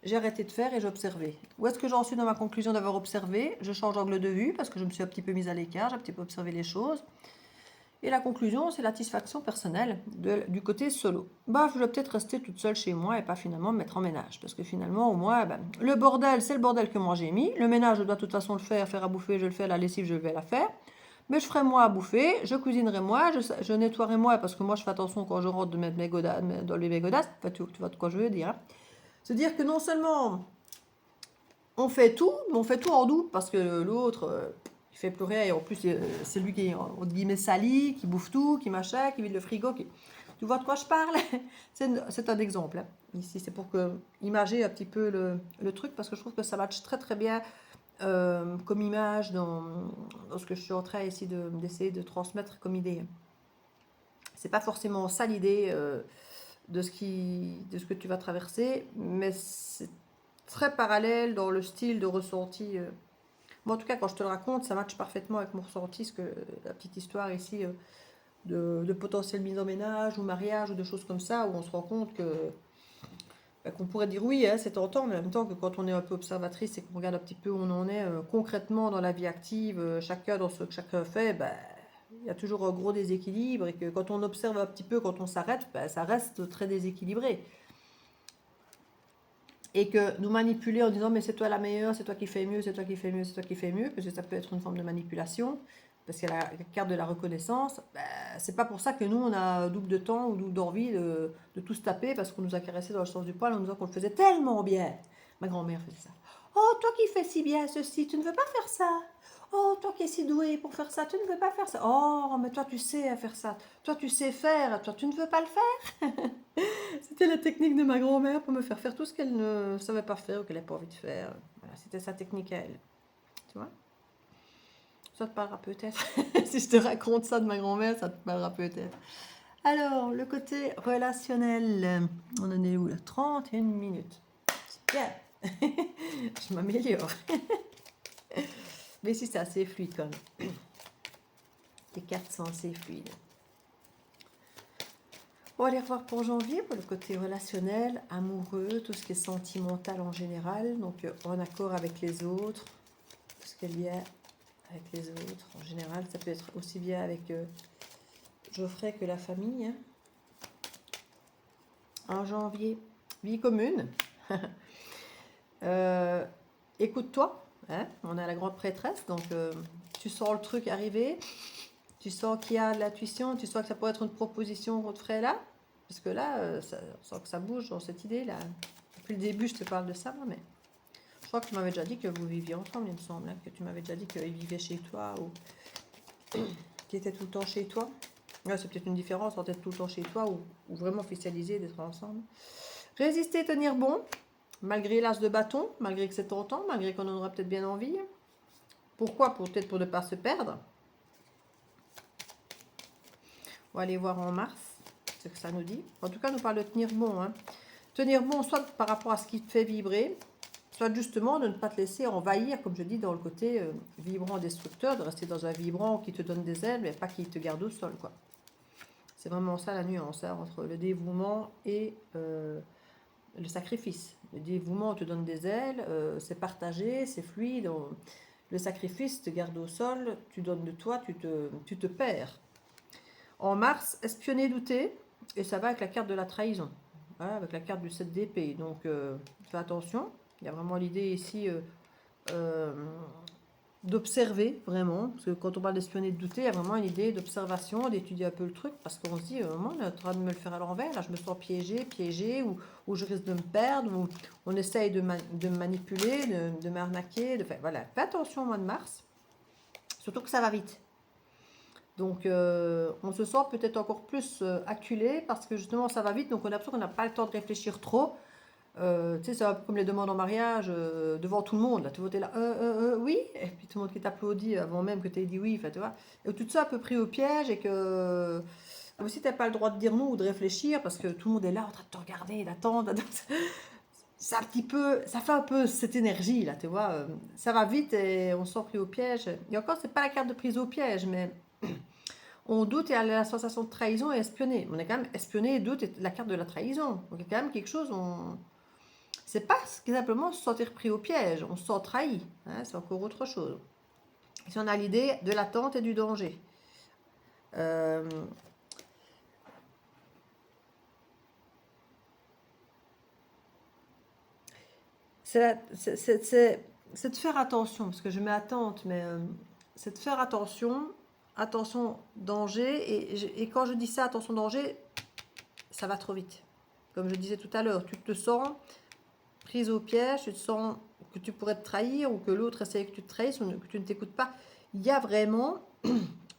j'ai arrêté de faire et j'ai observé. Où est-ce que j'en suis dans ma conclusion d'avoir observé? Je change d'angle de vue parce que je me suis un petit peu mise à l'écart, j'ai un petit peu observé les choses. Et la conclusion, c'est la satisfaction personnelle du côté solo. Bah, je vais peut-être rester toute seule chez moi et pas finalement me mettre en ménage. Parce que finalement, au moins, ben, le bordel, c'est le bordel que moi j'ai mis. Le ménage, je dois de toute façon le faire, faire à bouffer, je le fais, la lessive, je vais la faire. Mais je ferai moi à bouffer, je cuisinerai moi, je nettoierai moi, parce que moi je fais attention quand je rentre de mettre mes godasses, d'enlever mes godasses. Enfin, tu vois de quoi je veux dire. Hein. C'est-à-dire que non seulement on fait tout, mais on fait tout en double, parce que l'autre, il fait plus rien, et en plus, c'est lui qui est, entre guillemets, sali, qui bouffe tout, qui machin, qui vide le frigo. Tu vois de quoi je parle? C'est un exemple. Hein. Ici, c'est pour que imager un petit peu le truc, parce que je trouve que ça matche très très bien comme image dans ce que je suis en train ici d'essayer de transmettre comme idée. C'est pas forcément ça l'idée de ce que tu vas traverser, mais c'est très parallèle dans le style de ressenti. Moi, en tout cas, quand je te le raconte, ça matche parfaitement avec mon ressenti, la petite histoire ici de potentielle mise en ménage ou mariage ou de choses comme ça, où on se rend compte qu'on pourrait dire oui, hein, c'est tentant, mais en même temps que quand on est un peu observatrice et qu'on regarde un petit peu où on en est concrètement dans la vie active, chacun dans ce que chacun fait, il y a toujours un gros déséquilibre et que quand on observe un petit peu, quand on s'arrête, ça reste très déséquilibré. Et que nous manipuler en disant mais c'est toi la meilleure, c'est toi qui fais mieux, c'est toi qui fais mieux, c'est toi qui fais mieux, parce que ça peut être une forme de manipulation, parce qu'il y a la carte de la reconnaissance, c'est pas pour ça que nous on a double de temps ou double d'envie de tout se taper parce qu'on nous a caressé dans le sens du poil en nous disant qu'on le faisait tellement bien. Ma grand-mère faisait ça. Oh, toi qui fais si bien ceci, tu ne veux pas faire ça. Oh, toi qui es si doué pour faire ça, tu ne veux pas faire ça. Oh, mais toi tu sais faire ça. Toi tu sais faire, toi tu ne veux pas le faire. C'était la technique de ma grand-mère pour me faire tout ce qu'elle ne savait pas faire ou qu'elle n'avait pas envie de faire. Voilà, c'était sa technique à elle. Tu vois? Ça te parlera peut-être. Si je te raconte ça de ma grand-mère, ça te parlera peut-être. Alors, le côté relationnel. On en est où là? 31 minutes. C'est bien. Je m'améliore. Mais si c'est assez fluide quand même. Les cartes sont assez fluides. On va aller revoir pour janvier, pour le côté relationnel, amoureux, tout ce qui est sentimental en général, donc en accord avec les autres, tout ce qui est lié avec les autres en général. Ça peut être aussi bien avec Geoffrey que la famille. Hein. En janvier, vie commune. Écoute-toi, hein, on a la grande prêtresse, donc tu sens le truc arriver, tu sens qu'il y a de l'intuition, tu sens que ça pourrait être une proposition qu'on te ferait là. Parce que là, on sent que ça bouge dans cette idée-là. Depuis le début, je te parle de ça, mais je crois que tu m'avais déjà dit que vous viviez ensemble, il me semble. Hein, que tu m'avais déjà dit qu'il vivait chez toi ou qu'il était tout le temps chez toi. Ouais, c'est peut-être une différence entre être tout le temps chez toi ou vraiment officialiser d'être ensemble. Résister, tenir bon, malgré l'as de bâton, malgré que c'est tentant, malgré qu'on en aura peut-être bien envie. Pourquoi? Peut-être pour ne pas se perdre. On va aller voir en mars ce que ça nous dit. En tout cas, on nous parle de tenir bon. Hein. Tenir bon, soit par rapport à ce qui te fait vibrer, soit justement de ne pas te laisser envahir, comme je dis, dans le côté vibrant destructeur, de rester dans un vibrant qui te donne des ailes, mais pas qui te garde au sol. Quoi. C'est vraiment ça la nuance hein, entre le dévouement et le sacrifice. Le dévouement te donne des ailes, c'est partagé, c'est fluide. Le sacrifice te garde au sol, tu donnes de toi, tu te perds. En mars, espionner, douter, et ça va avec la carte de la trahison, voilà, avec la carte du 7 d'épée. Donc, fais attention. Il y a vraiment l'idée ici d'observer, vraiment. Parce que quand on parle d'espionner, de douter, il y a vraiment une idée d'observation, d'étudier un peu le truc. Parce qu'on se dit, moi, on est en train de me le faire à l'envers. Là, je me sens piégée, ou je risque de me perdre, ou on essaye de me manipuler, de m'arnaquer. Voilà, fais attention au mois de mars. Surtout que ça va vite. Donc, on se sent peut-être encore plus acculé parce que justement, ça va vite. Donc, on a l'impression qu'on n'a pas le temps de réfléchir trop. Tu sais, c'est un peu comme les demandes en mariage devant tout le monde. Là, tu vois, t'es là, oui. Et puis tout le monde qui t'applaudit avant même que tu aies dit oui. Tu vois. Et tout ça un peu pris au piège et que aussi, tu n'as pas le droit de dire non ou de réfléchir parce que tout le monde est là en train de te regarder, d'attendre. C'est un petit peu, ça fait un peu cette énergie là, tu vois. Ça va vite et on se sent pris au piège. Et encore, c'est pas la carte de prise au piège, mais on doute et a la sensation de trahison et espionner. On est quand même espionné et doute et la carte de la trahison. Donc il y a quand même quelque chose, c'est pas simplement se sentir pris au piège, on se sent trahi, hein, c'est encore autre chose. Ici on a l'idée de l'attente et du danger. Euh, c'est de faire attention, parce que je mets attente, mais c'est de faire attention, attention, danger, et quand je dis ça, attention, danger, ça va trop vite. Comme je disais tout à l'heure, tu te sens prise au piège, tu te sens que tu pourrais te trahir, ou que l'autre essaie que tu te trahisses, ou que tu ne t'écoutes pas. Il y a vraiment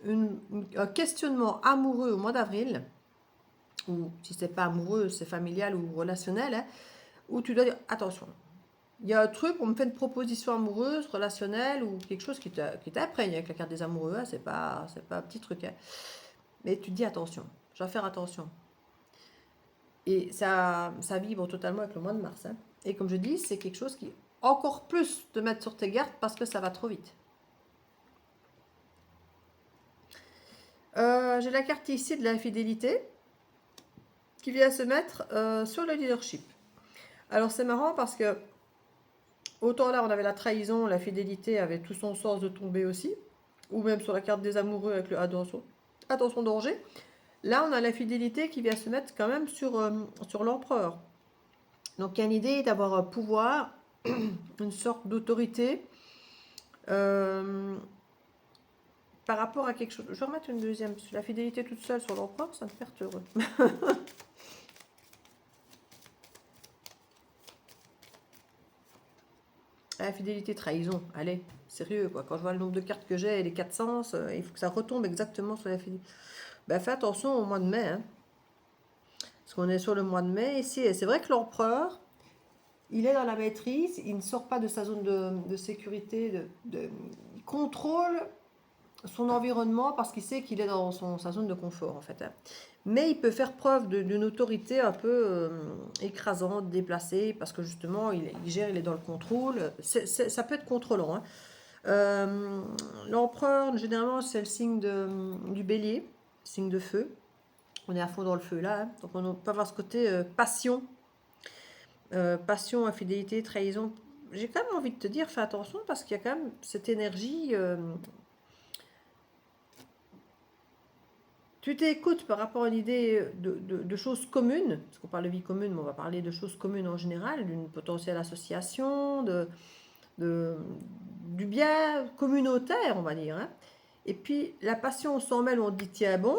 un questionnement amoureux au mois d'avril, ou si c'est pas amoureux, c'est familial ou relationnel, hein, où tu dois dire attention. Il y a un truc, on me fait une proposition amoureuse, relationnelle, ou quelque chose qui t'imprègne avec la carte des amoureux, hein, c'est pas un petit truc. Hein. Mais tu te dis attention, je dois faire attention. Et ça vibre totalement avec le mois de mars. Hein. Et comme je dis, c'est quelque chose qui encore plus te mettre sur tes gardes parce que ça va trop vite. J'ai la carte ici de l'infidélité qui vient se mettre sur le leadership. Alors c'est marrant parce que autant là on avait la trahison, la fidélité avait tout son sens de tomber aussi, ou même sur la carte des amoureux avec le attention, attention danger. Là on a la fidélité qui vient se mettre quand même sur l'empereur. Donc il y a une idée d'avoir un pouvoir, une sorte d'autorité par rapport à quelque chose. Je vais remettre une deuxième, parce que la fidélité toute seule sur l'empereur, ça me perturbe. La fidélité, trahison, allez, sérieux quoi. Quand je vois le nombre de cartes que j'ai et les 400, il faut que ça retombe exactement sur la fidélité. Ben, fais attention au mois de mai, hein. Parce qu'on est sur le mois de mai ici, et c'est vrai que l'empereur, il est dans la maîtrise, il ne sort pas de sa zone de sécurité, il contrôle son environnement parce qu'il sait qu'il est dans sa zone de confort en fait. Hein. Mais il peut faire preuve d'une autorité un peu écrasante, déplacée, parce que justement il gère, il est dans le contrôle. Ça peut être contrôlant. Hein. L'empereur, généralement, c'est le signe du bélier, signe de feu. On est à fond dans le feu là. Hein. Donc on peut avoir ce côté passion. Passion, infidélité, trahison. J'ai quand même envie de te dire, fais attention parce qu'il y a quand même cette énergie. Tu t'écoutes par rapport à une idée de choses communes, parce qu'on parle de vie commune, mais on va parler de choses communes en général, d'une potentielle association, du bien communautaire, on va dire. Hein. Et puis la passion, on s'en mêle, on dit tiens bon,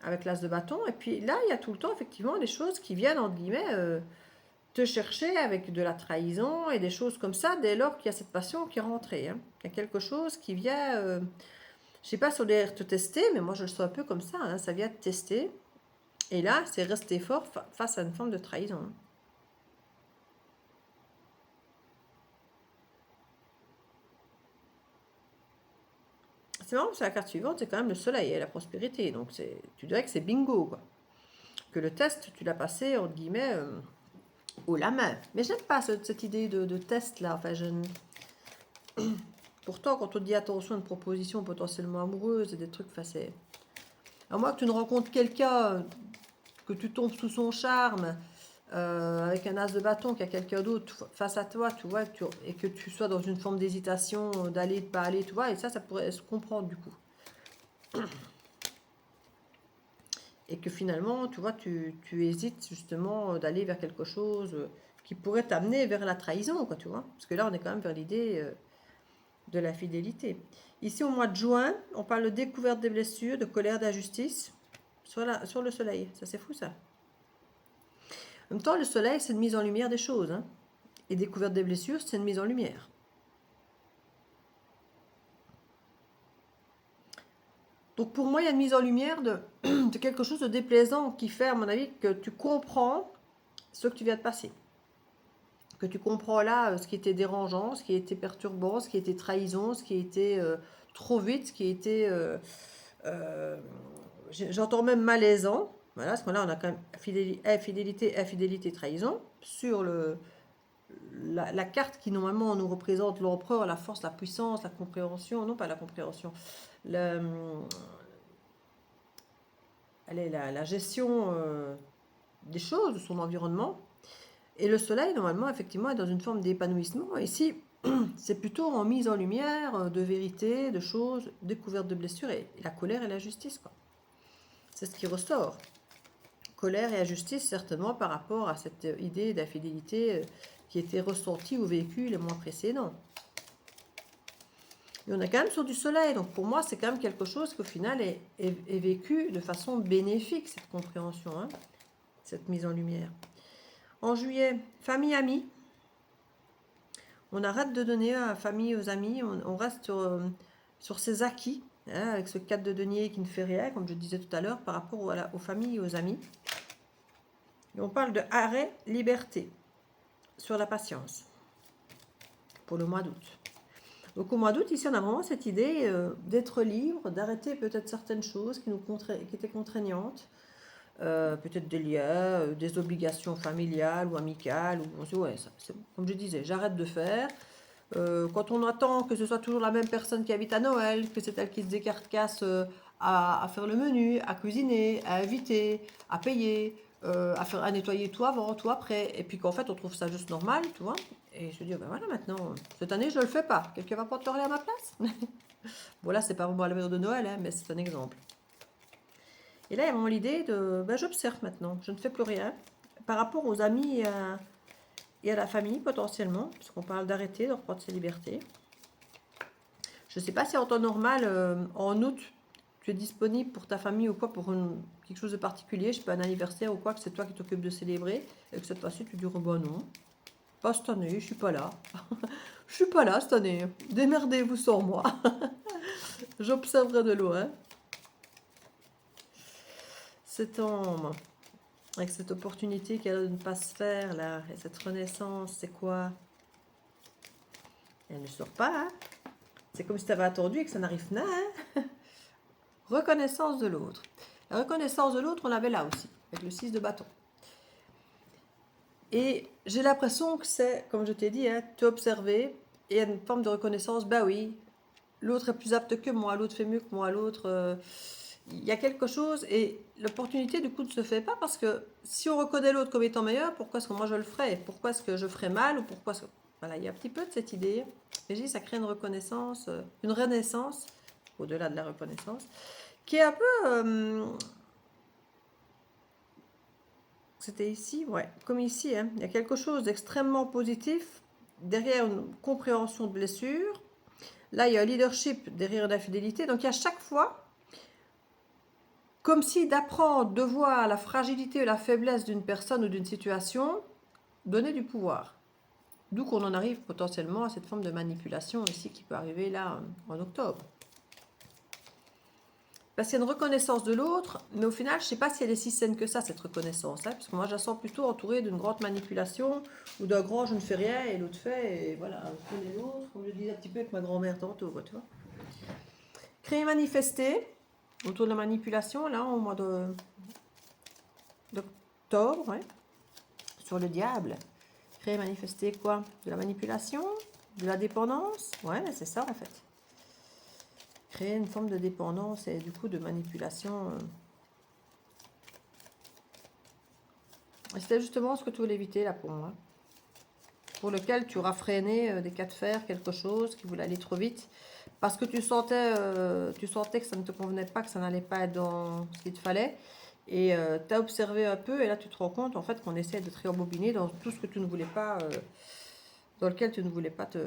avec l'as de bâton. Et puis là, il y a tout le temps effectivement des choses qui viennent, entre guillemets, te chercher avec de la trahison et des choses comme ça, dès lors qu'il y a cette passion qui est rentrée. Hein. Il y a quelque chose qui vient... je sais pas si on doit te tester, mais moi je le sens un peu comme ça. Hein, ça vient te tester. Et là, c'est rester fort face à une forme de trahison. C'est marrant parce que la carte suivante, c'est quand même le soleil et la prospérité. Donc tu dirais que c'est bingo, quoi. Que le test, tu l'as passé, entre guillemets, haut la main. Mais j'aime pas cette idée de test là. Enfin, Pourtant, quand on dit attention à une proposition potentiellement amoureuse et des trucs, enfin, c'est. À moins que tu ne rencontres quelqu'un, que tu tombes sous son charme, avec un as de bâton, qu'il y a quelqu'un d'autre face à toi, tu vois, et que tu sois dans une forme d'hésitation, d'aller, de pas aller, tu vois, et ça pourrait se comprendre du coup. Et que finalement, tu vois, tu hésites justement d'aller vers quelque chose qui pourrait t'amener vers la trahison, quoi, tu vois. Parce que là, on est quand même vers l'idée de la fidélité. Ici, au mois de juin, on parle de découverte des blessures, de colère, d'injustice sur le soleil. Ça, c'est fou, ça. En même temps, le soleil, c'est une mise en lumière des choses. Hein. Et découverte des blessures, c'est une mise en lumière. Donc pour moi, il y a une mise en lumière de quelque chose de déplaisant qui fait, à mon avis, que tu comprends ce que tu viens de passer. Que tu comprends là ce qui était dérangeant, ce qui était perturbant, ce qui était trahison, ce qui était trop vite, ce qui était... j'entends même malaisant. Voilà, parce que là, on a quand même fidélité, trahison sur la carte qui normalement nous représente l'empereur, la force, la puissance, la compréhension, non pas la compréhension, la gestion des choses, de son environnement. Et le soleil, normalement, effectivement, est dans une forme d'épanouissement. Ici, c'est plutôt en mise en lumière de vérité, de choses, découverte de blessures et la colère et la justice, quoi. C'est ce qui ressort. Colère et injustice, certainement, par rapport à cette idée d'infidélité qui était ressentie ou vécue les mois précédents. Et on est quand même sur du soleil, donc pour moi, c'est quand même quelque chose qui, au final, est vécu de façon bénéfique, cette compréhension, hein, cette mise en lumière. En juillet, famille, amis. On arrête de donner à la famille, aux amis, on reste sur ses acquis, hein, avec ce 4 de denier qui ne fait rien, comme je disais tout à l'heure, par rapport aux familles et aux amis. Et on parle de arrêt, liberté, sur la patience, pour le mois d'août. Donc au mois d'août, ici, on a vraiment cette idée d'être libre, d'arrêter peut-être certaines choses qui étaient contraignantes, peut-être des liens, des obligations familiales ou amicales. Ou, on se dit, ouais, comme je disais, j'arrête de faire. Quand on attend que ce soit toujours la même personne qui habite à Noël, que c'est elle qui se décarcasse à faire le menu, à cuisiner, à inviter, à payer, à nettoyer tout avant, tout après, et puis qu'en fait on trouve ça juste normal, tu vois. Et je dis, ben voilà, maintenant, cette année je le fais pas. Quelqu'un va pas te le relais à ma place. Bon, là, c'est pas vraiment la période de Noël, hein, mais c'est un exemple. Et là, il y a vraiment l'idée de, ben, j'observe maintenant, je ne fais plus rien. Par rapport aux amis et à la famille, potentiellement, puisqu'on parle d'arrêter, de reprendre ses libertés. Je ne sais pas si en temps normal, en août, tu es disponible pour ta famille ou quoi, pour quelque chose de particulier, je sais pas, un anniversaire ou quoi, que c'est toi qui t'occupes de célébrer, et que cette fois-ci, tu dis, oh ben non, pas cette année, je suis pas là. Je suis pas là cette année. Démerdez-vous sans moi. J'observerai de loin. Septembre, avec cette opportunité qu'elle a de ne pas se faire, là, et cette renaissance, c'est quoi? Elle ne sort pas, hein. C'est comme si tu avais attendu et que ça n'arrive pas, hein. Reconnaissance de l'autre. La reconnaissance de l'autre, on l'avait là aussi, avec le 6 de bâton. Et j'ai l'impression que c'est, comme je t'ai dit, hein, te observer et il y a une forme de reconnaissance. Bah oui, l'autre est plus apte que moi, l'autre fait mieux que moi, l'autre. Il y a quelque chose et l'opportunité du coup ne se fait pas parce que si on reconnaît l'autre comme étant meilleur, pourquoi est-ce que moi je le ferais? Pourquoi est-ce que je ferais mal ou pourquoi est-ce que... Voilà, il y a un petit peu de cette idée. Et je dis, ça crée une reconnaissance, une renaissance, au-delà de la reconnaissance, qui est un peu... c'était ici, ouais, comme ici, hein. Il y a quelque chose d'extrêmement positif derrière une compréhension de blessure. Là, il y a un leadership derrière l'infidélité. Donc, il y a chaque fois, comme si d'apprendre, de voir la fragilité ou la faiblesse d'une personne ou d'une situation, donner du pouvoir. D'où qu'on en arrive potentiellement à cette forme de manipulation ici qui peut arriver là en octobre. Parce qu'il y a une reconnaissance de l'autre, mais au final, je ne sais pas si elle est si saine que ça, cette reconnaissance. Hein, parce que moi, je la sens plutôt entourée d'une grande manipulation ou d'un grand je ne fais rien et l'autre fait, et voilà, je connais l'autre, comme je disais un petit peu avec ma grand-mère tantôt, quoi, tu vois. Créer, manifester, autour de la manipulation, là, au mois d'octobre, ouais, sur le diable. Créer, manifester quoi? De la manipulation? De la dépendance? Ouais, c'est ça, en fait. Créer une forme de dépendance et du coup de manipulation. C'était justement ce que tu voulais éviter là pour moi. Pour lequel tu auras freiné des cas de fer, quelque chose qui voulait aller trop vite. Parce que tu sentais que ça ne te convenait pas, que ça n'allait pas être dans ce qu'il te fallait. Et tu as observé un peu et là tu te rends compte en fait qu'on essaie de te réembobiner dans tout ce que tu ne voulais pas, dans lequel tu ne voulais pas te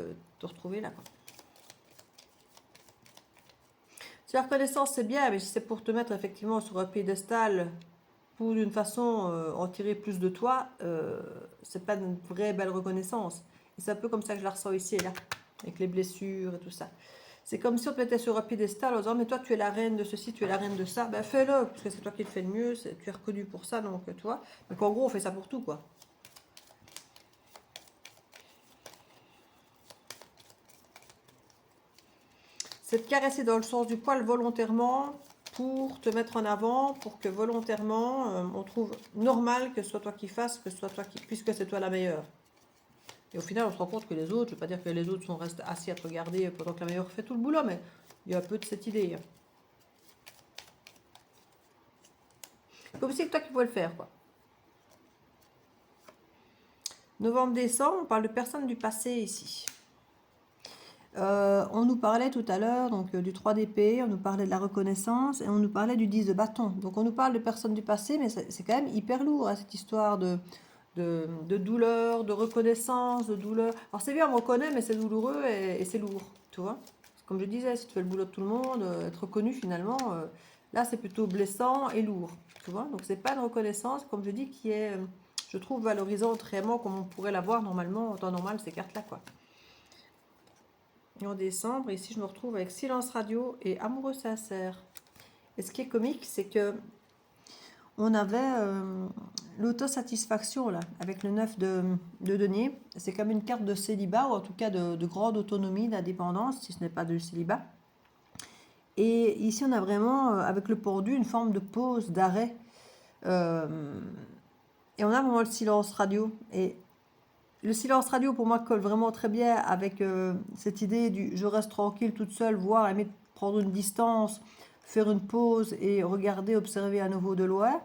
retrouver là, quoi. Si la reconnaissance c'est bien, mais si c'est pour te mettre effectivement sur un piédestal pour d'une façon en tirer plus de toi, c'est pas une vraie belle reconnaissance. Et c'est un peu comme ça que je la ressens ici et là, avec les blessures et tout ça. C'est comme si on te mettait sur un piédestal en disant mais toi tu es la reine de ceci, tu es la reine de ça, ben fais-le, parce que c'est toi qui le fais le mieux, tu es reconnu pour ça, donc tu vois. Donc en gros on fait ça pour tout quoi. C'est de caresser dans le sens du poil volontairement pour te mettre en avant, pour que volontairement on trouve normal que ce soit toi qui fasses, que ce soit toi qui, puisque c'est toi la meilleure. Et au final on se rend compte que les autres, je ne veux pas dire que les autres restent assis à te regarder pendant que la meilleure fait tout le boulot, mais il y a un peu de cette idée. Comme si c'est toi qui pouvais le faire, quoi. Novembre-décembre, on parle de personnes du passé ici. On nous parlait tout à l'heure donc du 3 d'épée, on nous parlait de la reconnaissance et on nous parlait du 10 de bâton. Donc on nous parle de personnes du passé, mais c'est quand même hyper lourd hein, cette histoire de douleur, de reconnaissance, de douleur. Alors c'est bien, on me reconnaît, mais c'est douloureux et c'est lourd, tu vois. Comme je disais, si tu fais le boulot de tout le monde, être reconnu finalement, là c'est plutôt blessant et lourd, tu vois. Donc c'est pas une reconnaissance, comme je dis, qui est, je trouve, valorisante réellement comme on pourrait l'avoir normalement, en temps normal, ces cartes-là, quoi. Et en décembre, ici je me retrouve avec Silence Radio et Amoureux sincère. Et ce qui est comique, c'est que on avait l'autosatisfaction là, avec le 9 de denier. C'est comme une carte de célibat, ou en tout cas de grande autonomie, d'indépendance, si ce n'est pas de célibat. Et ici, on a vraiment, avec le pendu, une forme de pause, d'arrêt. Et on a vraiment le silence radio. Et le silence radio, pour moi, colle vraiment très bien avec cette idée du je reste tranquille toute seule, voire à prendre une distance, faire une pause et regarder, observer à nouveau de loin.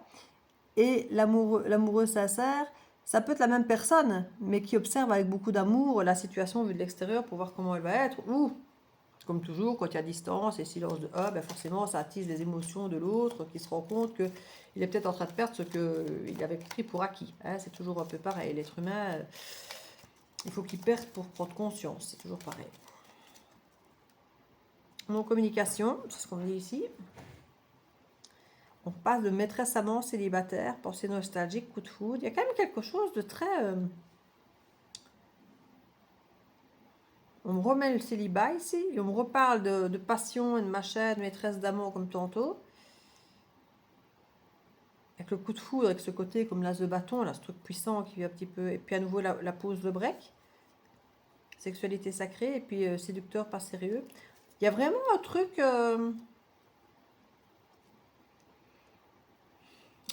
Et l'amoureux sincère, ça peut être la même personne, mais qui observe avec beaucoup d'amour la situation vue de l'extérieur pour voir comment elle va être. Ou, comme toujours, quand il y a distance et silence de ben forcément, ça attise les émotions de l'autre qui se rend compte qu'il est peut-être en train de perdre ce qu'il avait pris pour acquis. Hein, c'est toujours un peu pareil. L'être humain, il faut qu'il perde pour prendre conscience. C'est toujours pareil. Non communication, c'est ce qu'on dit ici. On passe de maîtresse amant célibataire, pensée nostalgique, coup de foudre. Il y a quand même quelque chose de très... On me remet le célibat ici, et on me reparle de passion et de machin, de maîtresse d'amour comme tantôt. Avec le coup de foudre, avec ce côté comme l'as de bâton, là, ce truc puissant qui vient un petit peu... Et puis à nouveau la pose de break. Sexualité sacrée, et puis séducteur, pas sérieux. Il y a vraiment un truc...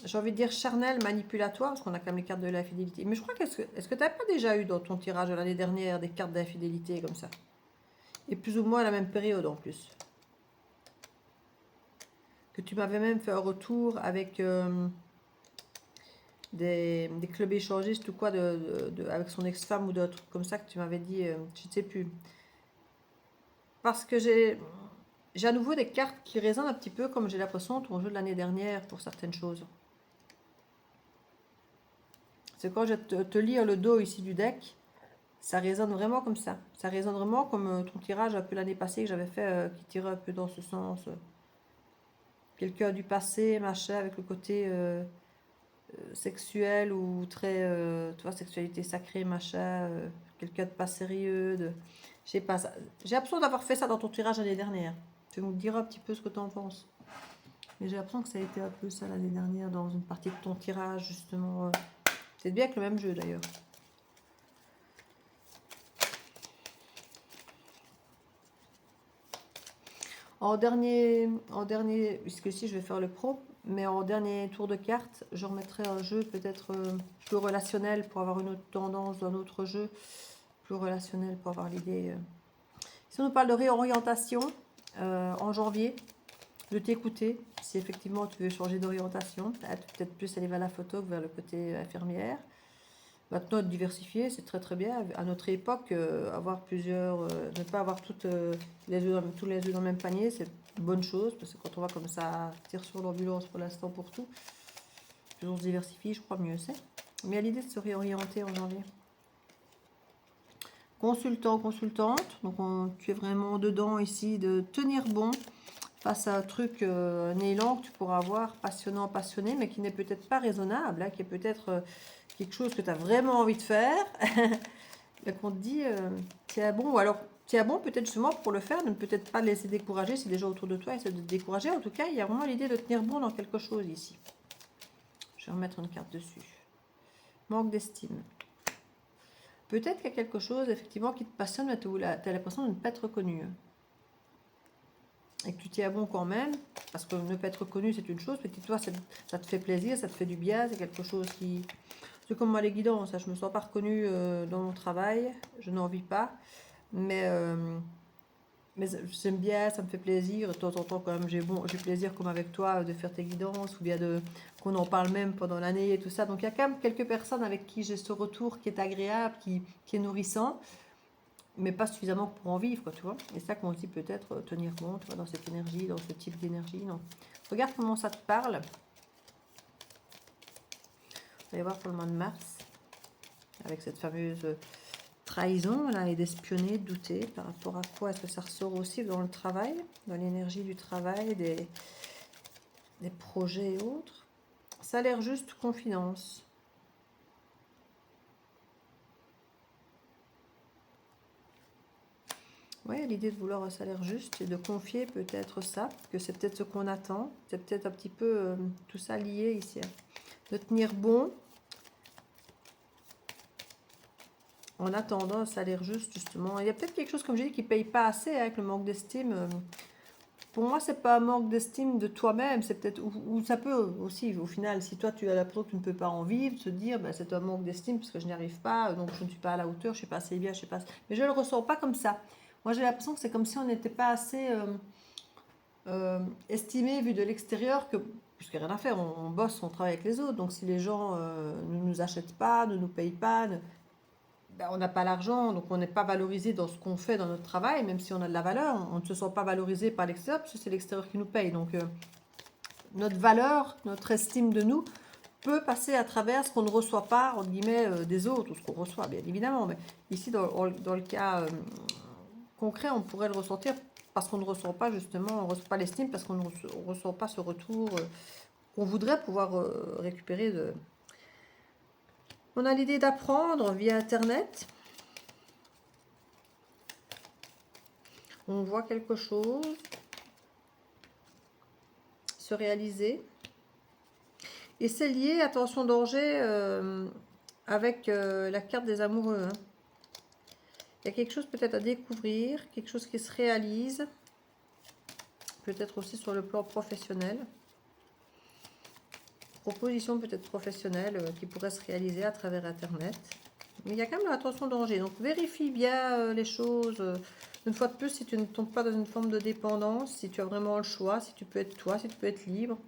j'ai envie de dire charnel, manipulatoire, parce qu'on a quand même les cartes de l'infidélité. Mais je crois est-ce que tu n'as pas déjà eu dans ton tirage de l'année dernière des cartes d'infidélité comme ça? Et plus ou moins à la même période en plus. Que tu m'avais même fait un retour avec des clubs échangistes ou quoi, avec son ex-femme ou d'autres comme ça que tu m'avais dit, je ne sais plus. Parce que j'ai à nouveau des cartes qui résonnent un petit peu comme j'ai l'impression ton jeu de l'année dernière pour certaines choses. C'est quand je te lire le dos ici du deck, ça résonne vraiment comme ça. Ça résonne vraiment comme ton tirage un peu l'année passée que j'avais fait, qui tirait un peu dans ce sens. Quelqu'un du passé, machin, avec le côté sexuel ou très, tu vois, sexualité sacrée, machin, quelqu'un de pas sérieux, je sais pas, j'ai l'impression d'avoir fait ça dans ton tirage l'année dernière. Tu me diras un petit peu ce que tu en penses. Mais j'ai l'impression que ça a été un peu ça l'année dernière dans une partie de ton tirage, justement. C'est bien avec le même jeu d'ailleurs. En dernier, puisque ici je vais faire le pro, mais en dernier tour de cartes, je remettrai un jeu peut-être plus relationnel pour avoir une autre tendance d'un autre jeu, plus relationnel pour avoir l'idée. Si on nous parle de réorientation en janvier, de t'écouter, si effectivement tu veux changer d'orientation, peut-être plus aller vers la photo que vers le côté infirmière. Maintenant, diversifier, c'est très très bien. À notre époque, avoir plusieurs, ne pas avoir tous les œufs dans le même panier, c'est une bonne chose, parce que quand on va comme ça, tire sur l'ambulance pour l'instant pour tout, plus on se diversifie, je crois mieux c'est. Mais à l'idée de se réorienter en janvier. Consultant, consultante, donc tu es vraiment dedans ici, de tenir bon face à un truc, un élan que tu pourras avoir, passionnant, passionné, mais qui n'est peut-être pas raisonnable, hein, qui est peut-être quelque chose que tu as vraiment envie de faire, et qu'on te dit, tiens bon, ou alors tiens bon peut-être justement pour le faire, ne peut-être pas laisser décourager si les gens autour de toi essaient de te décourager. En tout cas, il y a vraiment l'idée de tenir bon dans quelque chose ici. Je vais remettre une carte dessus. Manque d'estime. Peut-être qu'il y a quelque chose effectivement qui te passionne, mais tu as l'impression de ne pas être reconnu. Et que tu tiens bon quand même, parce que ne pas être reconnu c'est une chose, mais toi ça te fait plaisir, ça te fait du bien, c'est quelque chose qui... C'est comme moi les guidances, je ne me sens pas reconnue dans mon travail, je n'en vis pas, mais j'aime bien, ça me fait plaisir, de temps en temps quand même j'ai plaisir comme avec toi de faire tes guidances, ou bien qu'on en parle même pendant l'année et tout ça, donc il y a quand même quelques personnes avec qui j'ai ce retour qui est agréable, qui est nourrissant. mais pas suffisamment pour en vivre, quoi, tu vois. Et ça qu'on se dit peut-être tenir compte, tu vois, dans cette énergie, dans ce type d'énergie, non. Regarde comment ça te parle. On va aller voir pour le mois de mars, avec cette fameuse trahison, là, et d'espionner, de douter, par rapport à quoi est-ce que ça ressort aussi dans le travail, dans l'énergie du travail, des projets et autres. Ça a l'air juste confidence. Ouais, l'idée de vouloir un salaire juste et de confier peut-être ça, que c'est peut-être ce qu'on attend, c'est peut-être un petit peu tout ça lié ici, hein. De tenir bon en attendant un salaire juste, justement. Il y a peut-être quelque chose, comme j'ai dit, qui ne paye pas assez, hein, avec le manque d'estime. Pour moi, c'est pas un manque d'estime de toi-même, c'est peut-être, ou ça peut aussi, au final, si toi tu as l'impression que tu ne peux pas en vivre, se dire, ben, c'est un manque d'estime parce que je n'y arrive pas, donc je ne suis pas à la hauteur, je ne suis pas assez bien, je sais pas. Mais je ne le ressens pas comme ça. Moi, j'ai l'impression que c'est comme si on n'était pas assez estimé vu de l'extérieur, que puisqu'il n'y a rien à faire, on bosse, on travaille avec les autres, donc si les gens ne nous achètent pas, ne nous payent pas, ben, on n'a pas l'argent, donc on n'est pas valorisé dans ce qu'on fait dans notre travail, même si on a de la valeur, on ne se sent pas valorisé par l'extérieur, parce que c'est l'extérieur qui nous paye. Donc notre valeur, notre estime de nous peut passer à travers ce qu'on ne reçoit pas, entre guillemets, des autres, ou ce qu'on reçoit, bien évidemment. Mais ici, dans le cas concret, on pourrait le ressentir parce qu'on ne ressent pas, justement, on ne ressent pas l'estime, parce qu'on ne ressent pas ce retour qu'on voudrait pouvoir récupérer de... On a l'idée d'apprendre via Internet. On voit quelque chose se réaliser. Et c'est lié, attention danger, avec la carte des amoureux, hein. Il y a quelque chose peut-être à découvrir, quelque chose qui se réalise. Peut-être aussi sur le plan professionnel. Proposition peut-être professionnelle qui pourrait se réaliser à travers Internet. Mais il y a quand même attention danger. Donc vérifie bien les choses. Une fois de plus, si tu ne tombes pas dans une forme de dépendance, si tu as vraiment le choix, si tu peux être toi, si tu peux être libre.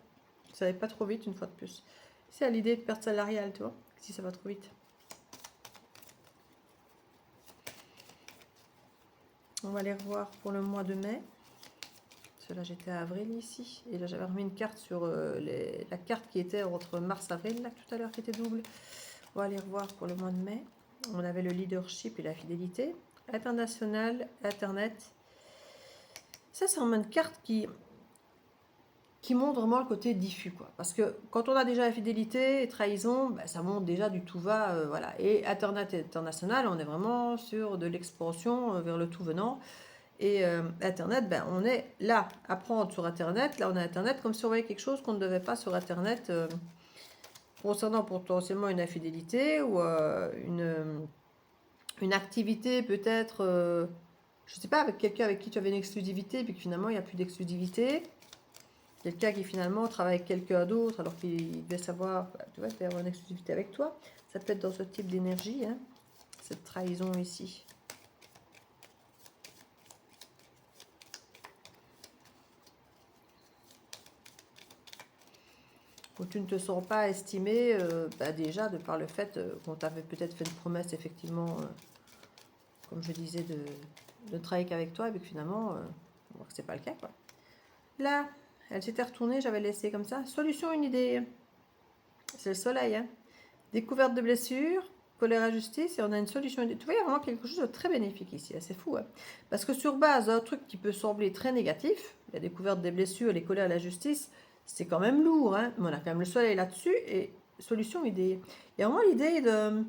Ça va pas trop vite une fois de plus. C'est à l'idée de perte salariale, tu vois, si ça va trop vite. On va les revoir pour le mois de mai. Parce que là, j'étais à avril ici. Et là, j'avais remis une carte sur la carte qui était entre mars et avril, là, tout à l'heure, qui était double. On va les revoir pour le mois de mai. On avait le leadership et la fidélité. International, Internet. Ça, c'est vraiment une carte qui montre vraiment le côté diffus, quoi. Parce que quand on a déjà la fidélité et trahison, bah, ça montre déjà du tout va, voilà. Et Internet et international, on est vraiment sur de l'expansion vers le tout venant. Et Internet, ben, on est là, à prendre sur Internet. Là, on a Internet comme si on voyait quelque chose qu'on ne devait pas sur Internet concernant potentiellement une infidélité ou une activité peut-être, je ne sais pas, avec quelqu'un avec qui tu avais une exclusivité et puis que finalement, il n'y a plus d'exclusivité. Quelqu'un qui finalement travaille avec quelqu'un d'autre alors qu'il devait savoir, tu vois, il devait avoir une exclusivité avec toi. Ça peut être dans ce type d'énergie, hein, cette trahison ici. Où tu ne te sens pas estimé, bah déjà de par le fait qu'on t'avait peut-être fait une promesse effectivement, comme je disais, de travailler qu'avec toi, et puis que finalement, on voit que c'est pas le cas, quoi. Là, elle s'était retournée, j'avais laissé comme ça. Solution, une idée. C'est le soleil, hein. Découverte de blessures, colère à justice, et on a une solution. Tu vois, il y a vraiment quelque chose de très bénéfique ici, c'est fou, hein. Parce que sur base d'un truc qui peut sembler très négatif, la découverte des blessures, les colères à la justice, c'est quand même lourd, hein. Mais on a quand même le soleil là-dessus, et solution, idée. Il y a vraiment l'idée de...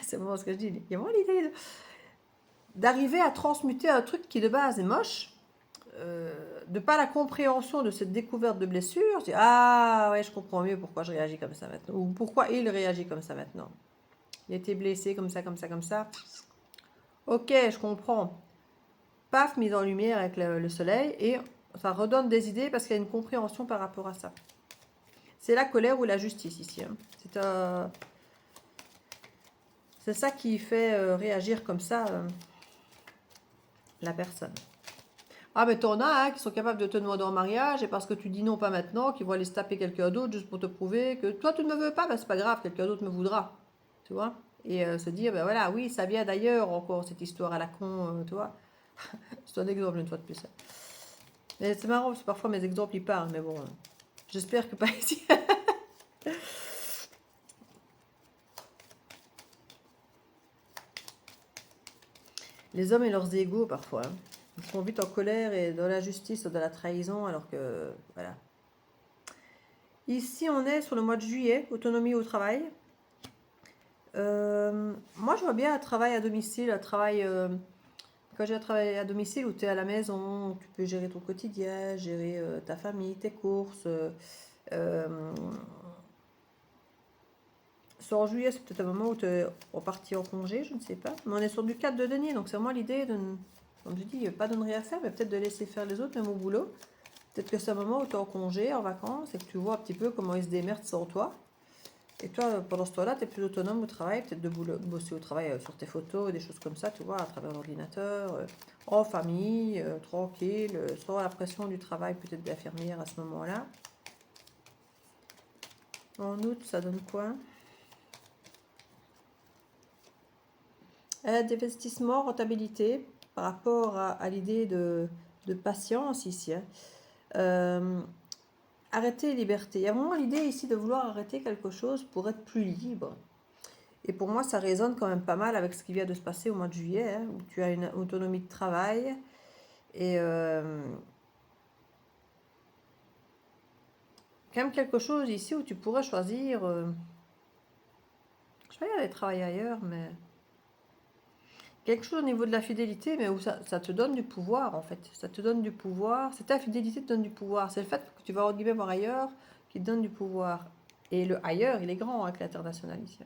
c'est vraiment ce que je dis, il y a vraiment l'idée d'arriver à transmuter un truc qui de base est moche, de pas la compréhension de cette découverte de blessure, je dis, ah ouais, je comprends mieux pourquoi je réagis comme ça maintenant, ou pourquoi il réagit comme ça maintenant. Il était blessé comme ça, comme ça, comme ça. Ok, je comprends. Paf, mise en lumière avec le soleil, et ça redonne des idées parce qu'il y a une compréhension par rapport à ça. C'est la colère ou la justice ici, hein. C'est ça qui fait réagir comme ça la personne. Ah, mais t'en as, hein, qui sont capables de te demander en mariage, et parce que tu dis non, pas maintenant, qui vont aller se taper quelqu'un d'autre juste pour te prouver que toi, tu ne me veux pas, ben c'est pas grave, quelqu'un d'autre me voudra. Tu vois? Et se dire, ben voilà, oui, ça vient d'ailleurs encore, cette histoire à la con, tu vois. C'est un exemple une fois de plus. Mais c'est marrant, parce que parfois mes exemples, ils parlent, mais bon, j'espère que pas ici. Les hommes et leurs égos, parfois. Hein. Ils sont vite en colère et dans la justice ou dans la trahison, alors que, voilà. Ici, on est sur le mois de juillet, autonomie au travail. Moi, je vois bien un travail à domicile, un travail... quand j'ai un travail à domicile où tu es à la maison, où tu peux gérer ton quotidien, gérer ta famille, tes courses. Euh, Soit en juillet, c'est peut-être un moment où tu es reparti en congé, je ne sais pas. Mais on est sur du 4 de denier, donc c'est vraiment l'idée de, comme je dis, pas de ne rien faire, mais peut-être de laisser faire les autres, même au boulot. Peut-être que c'est un moment où tu es en congé, en vacances, et que tu vois un petit peu comment ils se démerdent sans toi. Et toi, pendant ce temps-là, tu es plus autonome au travail, peut-être de bosser au travail sur tes photos, des choses comme ça, tu vois, à travers l'ordinateur, en famille, tranquille, sans la pression du travail, peut-être d'infirmière à ce moment-là. En août, ça donne quoi? D'investissement, rentabilité, par rapport à l'idée de patience ici. Hein. Euh, Arrêter liberté. Il y a vraiment l'idée ici de vouloir arrêter quelque chose pour être plus libre. Et pour moi, ça résonne quand même pas mal avec ce qui vient de se passer au mois de juillet, hein, où tu as une autonomie de travail. Et quand même quelque chose ici où tu pourrais choisir... je vais aller travailler ailleurs, mais... Quelque chose au niveau de la fidélité, mais où ça te donne du pouvoir en fait. Ça te donne du pouvoir. C'est ta fidélité qui te donne du pouvoir. C'est le fait que tu vas en guillemets voir ailleurs qui te donne du pouvoir. Et le ailleurs, il est grand avec l'international ici.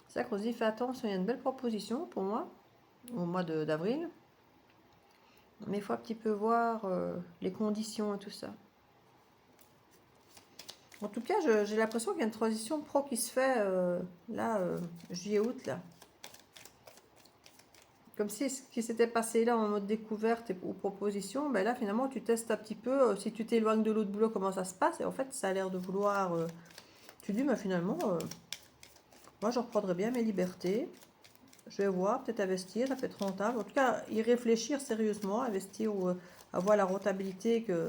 C'est ça qu'on se dit, fais attention, il y a une belle proposition pour moi, au mois d'avril. Mais il faut un petit peu voir les conditions et tout ça. En tout cas, j'ai l'impression qu'il y a une transition pro qui se fait là, juillet-août, là. Comme si ce qui s'était passé là en mode découverte ou proposition, ben là finalement tu testes un petit peu, si tu t'éloignes de l'autre boulot, comment ça se passe. Et en fait, ça a l'air de vouloir. Tu dis, mais finalement, moi je reprendrais bien mes libertés. Je vais voir, peut-être investir, ça peut être rentable. En tout cas, y réfléchir sérieusement, investir ou avoir la rentabilité que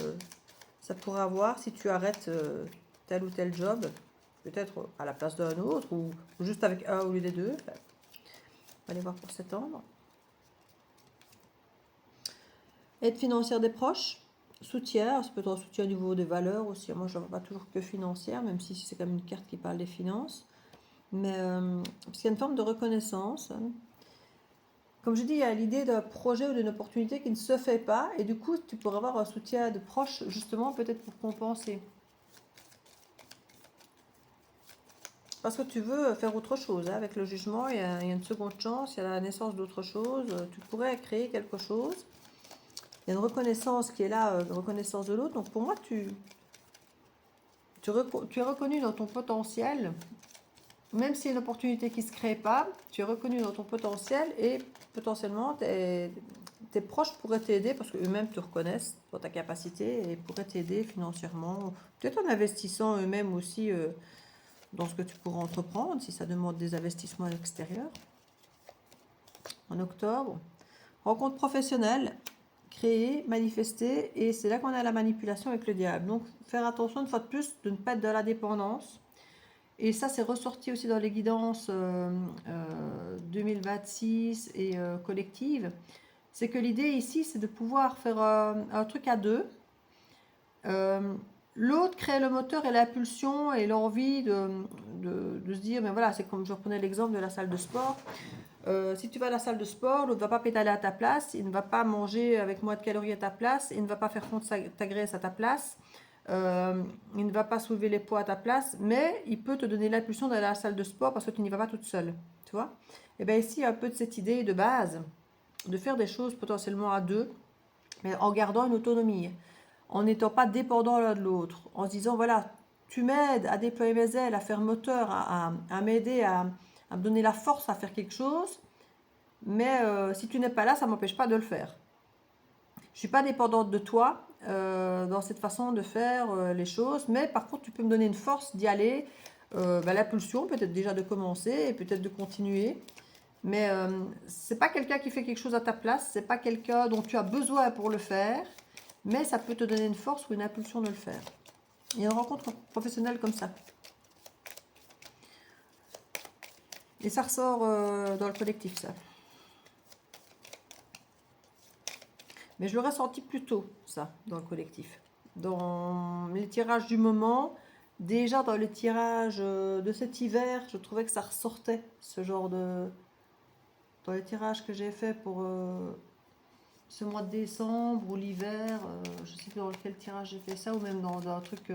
ça pourrait avoir si tu arrêtes tel ou tel job, peut-être à la place d'un autre ou juste avec un au lieu des deux. Enfin, on va aller voir pour septembre. Aide financière des proches, soutien, ça peut être un soutien au niveau des valeurs aussi. Moi, je ne vois pas toujours que financière, même si c'est quand même une carte qui parle des finances. Mais parce qu'il y a une forme de reconnaissance. Hein. Comme je dis, il y a l'idée d'un projet ou d'une opportunité qui ne se fait pas, et du coup, tu pourrais avoir un soutien de proches, justement, peut-être pour compenser. Parce que tu veux faire autre chose. Hein. Avec le jugement, il y a une seconde chance, il y a la naissance d'autre chose. Tu pourrais créer quelque chose. Il y a une reconnaissance qui est là, une reconnaissance de l'autre. Donc pour moi, tu es reconnu dans ton potentiel, même s'il y a une opportunité qui ne se crée pas, tu es reconnu dans ton potentiel et potentiellement tes proches pourraient t'aider parce qu'eux-mêmes te reconnaissent dans ta capacité et pourraient t'aider financièrement, peut-être en investissant eux-mêmes aussi dans ce que tu pourras entreprendre si ça demande des investissements extérieurs. En octobre, rencontre professionnelle, créer, manifester, et c'est là qu'on a la manipulation avec le diable. Donc faire attention une fois de plus de ne pas être dans la dépendance. Et ça, c'est ressorti aussi dans les guidances 2026 et collectives. C'est que l'idée ici, c'est de pouvoir faire un truc à deux. L'autre crée le moteur et l'impulsion et l'envie de se dire, mais voilà, c'est comme je reprenais l'exemple de la salle de sport. Si tu vas à la salle de sport, l'autre ne va pas pédaler à ta place, il ne va pas manger avec moins de calories à ta place, il ne va pas faire fondre ta graisse à ta place, il ne va pas soulever les poids à ta place, mais il peut te donner l'impulsion d'aller à la salle de sport parce que tu n'y vas pas toute seule. Tu vois? Et bien ici, il y a un peu de cette idée de base de faire des choses potentiellement à deux, mais en gardant une autonomie, en n'étant pas dépendant l'un de l'autre, en se disant voilà, tu m'aides à déployer mes ailes, à faire moteur, à m'aider, à me donner la force à faire quelque chose, mais si tu n'es pas là, ça ne m'empêche pas de le faire. Je ne suis pas dépendante de toi, dans cette façon de faire les choses. Mais par contre, tu peux me donner une force d'y aller, l'impulsion, peut-être déjà de commencer et peut-être de continuer. Mais c'est pas quelqu'un qui fait quelque chose à ta place, c'est pas quelqu'un dont tu as besoin pour le faire, mais ça peut te donner une force ou une impulsion de le faire. Il y a une rencontre professionnelle comme ça. Et ça ressort dans le collectif, ça. Mais je le ressenti plus tôt, ça, dans le collectif. Dans les tirages du moment, déjà dans les tirages de cet hiver, je trouvais que ça ressortait, ce genre de... Dans les tirages que j'ai fait pour ce mois de décembre ou l'hiver, je sais plus dans quel tirage j'ai fait ça, ou même dans un truc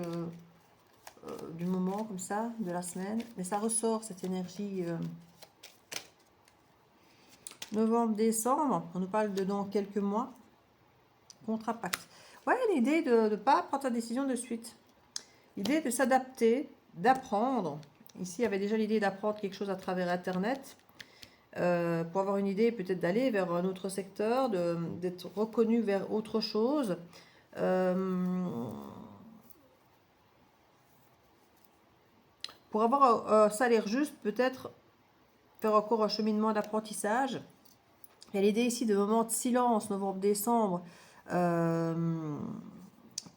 du moment, comme ça, de la semaine. Mais ça ressort, cette énergie... Novembre, décembre, on nous parle de dans quelques mois. Contre-impact. Ouais, l'idée de ne pas prendre ta décision de suite. L'idée de s'adapter, d'apprendre. Ici, il y avait déjà l'idée d'apprendre quelque chose à travers Internet. Pour avoir une idée, peut-être d'aller vers un autre secteur, d'être reconnu vers autre chose. Pour avoir un salaire juste, peut-être faire encore un cheminement d'apprentissage. Il y a l'idée ici de moments de silence, novembre-décembre,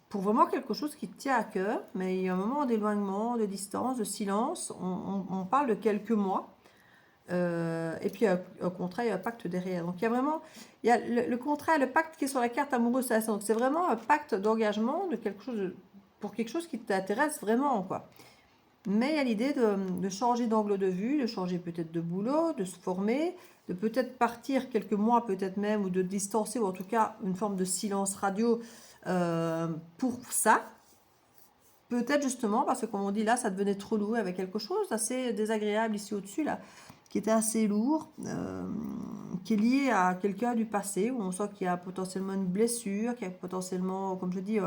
pour vraiment quelque chose qui te tient à cœur, mais il y a un moment d'éloignement, de distance, de silence. On parle de quelques mois. Et puis un contrat et un pacte derrière. Donc il y a vraiment le contrat et le pacte qui est sur la carte amoureuse. Donc c'est vraiment un pacte d'engagement de quelque chose pour quelque chose qui t'intéresse vraiment, quoi. Mais il y a l'idée de changer d'angle de vue, de changer peut-être de boulot, de se former, de peut-être partir quelques mois peut-être même, ou de distancer, ou en tout cas une forme de silence radio pour ça. Peut-être justement parce que comme on dit là, ça devenait trop lourd avec quelque chose d'assez désagréable ici au-dessus là, qui était assez lourd, qui est lié à quelqu'un du passé, où on sent qu'il y a potentiellement une blessure, qu'il y a potentiellement, comme je dis,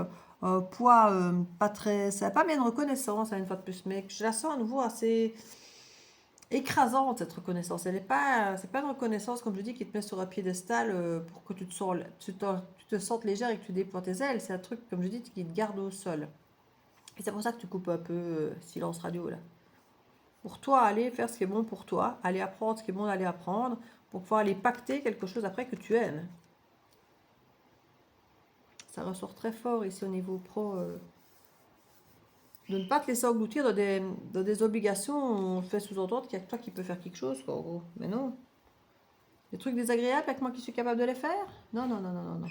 un poids pas très... Ça n'a pas bien de reconnaissance, une fois de plus, mais je la sens à nouveau assez écrasante, cette reconnaissance. Elle n'est pas... C'est pas une reconnaissance, comme je dis, qui te met sur un piédestal pour que tu te sentes légère et que tu déploies tes ailes. C'est un truc, comme je dis, qui te garde au sol. Et c'est pour ça que tu coupes un peu silence radio, là. Pour toi, aller faire ce qui est bon pour toi, aller apprendre ce qui est bon d'aller apprendre, pour pouvoir aller pacter quelque chose après que tu aimes. Ça ressort très fort ici au niveau pro. De ne pas te laisser engloutir dans des obligations où on te fait sous-entendre qu'il n'y a que toi qui peux faire quelque chose, quoi, en gros. Mais non. Des trucs désagréables avec moi qui suis capable de les faire? Non, non, non, non, non, non.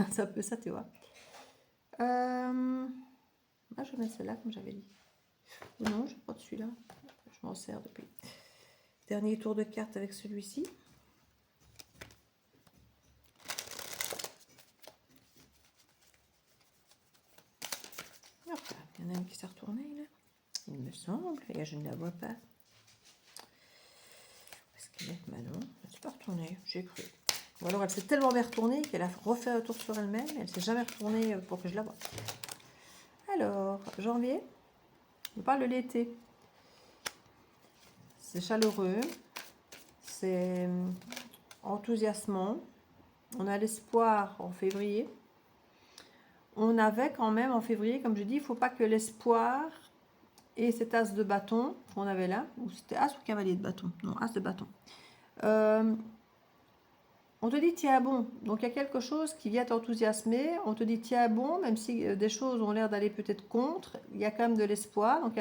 C'est un peu ça, tu vois. Je vais mettre celle-là, comme j'avais dit. Non, je prends celui-là. Je m'en sers depuis. Dernier tour de carte avec celui-ci. Il y en a une qui s'est retournée là. Il me semble. Et je ne la vois pas. Où est-ce qu'elle est? Manon. Elle ne s'est pas retournée. J'ai cru. Ou alors elle s'est tellement bien retournée qu'elle a refait un tour sur elle-même. Elle ne s'est jamais retournée pour que je la voie. Alors, janvier. On parle de l'été. C'est chaleureux. C'est enthousiasmant. On a l'espoir en février. On avait quand même en février, comme je dis, il ne faut pas que l'espoir et cet as de bâton qu'on avait là, ou c'était as ou cavalier de bâton, non, as de bâton. On te dit tiens bon, donc il y a quelque chose qui vient t'enthousiasmer, on te dit tiens bon, même si des choses ont l'air d'aller peut-être contre, il y a quand même de l'espoir. Donc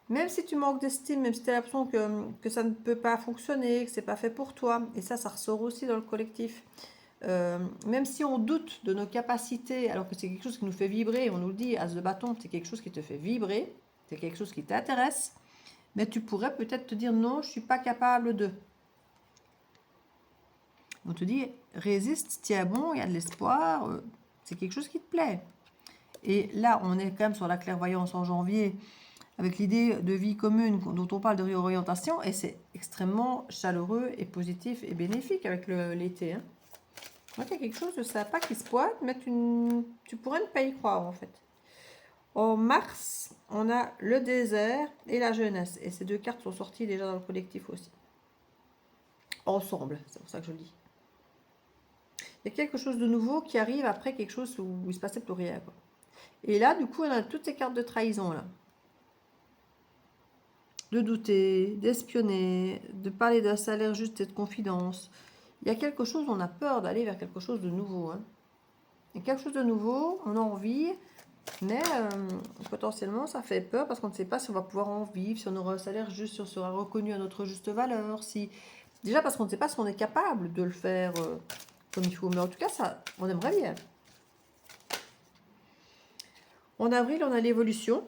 même si tu manques d'estime, même si tu as l'impression que ça ne peut pas fonctionner, que c'est pas fait pour toi, et ça ressort aussi dans le collectif. Même si on doute de nos capacités, alors que c'est quelque chose qui nous fait vibrer, on nous le dit, as de bâton, c'est quelque chose qui te fait vibrer, c'est quelque chose qui t'intéresse, mais tu pourrais peut-être te dire non, je ne suis pas capable de. On te dit, résiste, tiens bon, il y a de l'espoir, c'est quelque chose qui te plaît. Et là, on est quand même sur la clairvoyance en janvier, avec l'idée de vie commune dont on parle de réorientation, et c'est extrêmement chaleureux et positif et bénéfique avec l'été. Donc, il y a quelque chose de sympa qui se pointe, mais tu pourrais ne pas y croire en fait. En mars, on a le désert et la jeunesse. Et ces deux cartes sont sorties déjà dans le collectif aussi. Ensemble, c'est pour ça que je le dis. Il y a quelque chose de nouveau qui arrive après quelque chose où il se passait plus rien, quoi. Et là, du coup, on a toutes ces cartes de trahison, là. De douter, d'espionner, de parler d'un salaire juste et de confidence. Il y a quelque chose, on a peur d'aller vers quelque chose de nouveau, hein. Il y a quelque chose de nouveau, on a envie, mais potentiellement ça fait peur parce qu'on ne sait pas si on va pouvoir en vivre, si on aura un salaire juste, si on sera reconnu à notre juste valeur, si... Déjà parce qu'on ne sait pas si on est capable de le faire comme il faut, mais en tout cas, ça, on aimerait bien. En avril, on a l'évolution,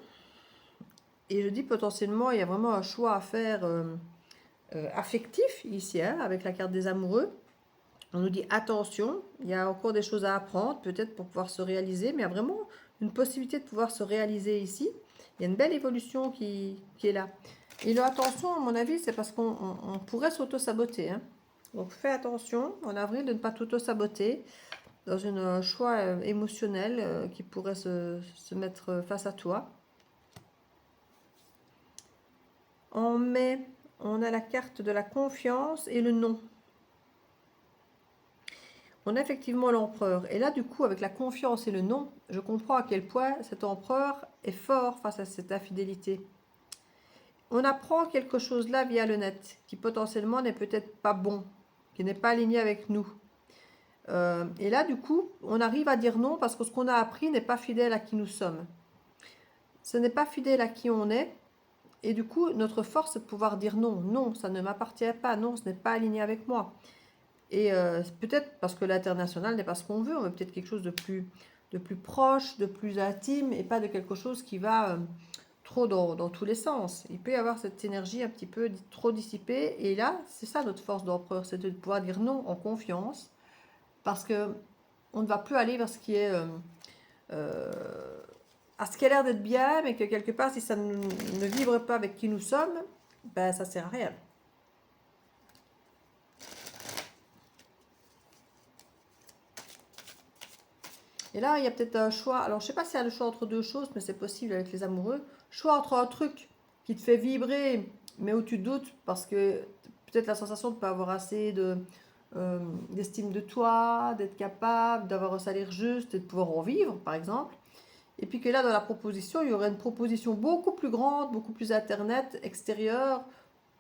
et je dis potentiellement, il y a vraiment un choix à faire affectif ici, hein, avec la carte des amoureux. On nous dit attention, il y a encore des choses à apprendre, peut-être pour pouvoir se réaliser, mais il y a vraiment une possibilité de pouvoir se réaliser ici. Il y a une belle évolution qui est là. Et là, attention, à mon avis, c'est parce qu'on pourrait s'auto-saboter, hein. Donc fais attention en avril de ne pas t'auto-saboter dans un choix émotionnel qui pourrait se mettre face à toi. En mai, on a la carte de la confiance et le non. On a effectivement l'empereur. Et là, du coup, avec la confiance et le non, je comprends à quel point cet empereur est fort face à cette infidélité. On apprend quelque chose là via le net, qui potentiellement n'est peut-être pas bon, qui n'est pas aligné avec nous. Et là, du coup, on arrive à dire non parce que ce qu'on a appris n'est pas fidèle à qui nous sommes. Ce n'est pas fidèle à qui on est. Et du coup, notre force, c'est de pouvoir dire non. Non, ça ne m'appartient pas. Non, ce n'est pas aligné avec moi. Et peut-être parce que l'international n'est pas ce qu'on veut, on veut peut-être quelque chose de plus proche, de plus intime, et pas de quelque chose qui va trop dans tous les sens. Il peut y avoir cette énergie un petit peu trop dissipée, et là, c'est ça notre force d'empereur, c'est de pouvoir dire non en confiance, parce que on ne va plus aller vers ce qui est euh, à ce qui a l'air d'être bien, mais que quelque part, si ça ne vibre pas avec qui nous sommes, ben ça sert à rien. Et là, il y a peut-être un choix. Alors, je ne sais pas s'il y a le choix entre deux choses, mais c'est possible avec les amoureux. Choix entre un truc qui te fait vibrer, mais où tu doutes parce que peut-être la sensation de ne pas avoir assez d'estime de toi, d'être capable, d'avoir un salaire juste et de pouvoir en vivre, par exemple. Et puis que là, dans la proposition, il y aurait une proposition beaucoup plus grande, beaucoup plus internet, extérieure,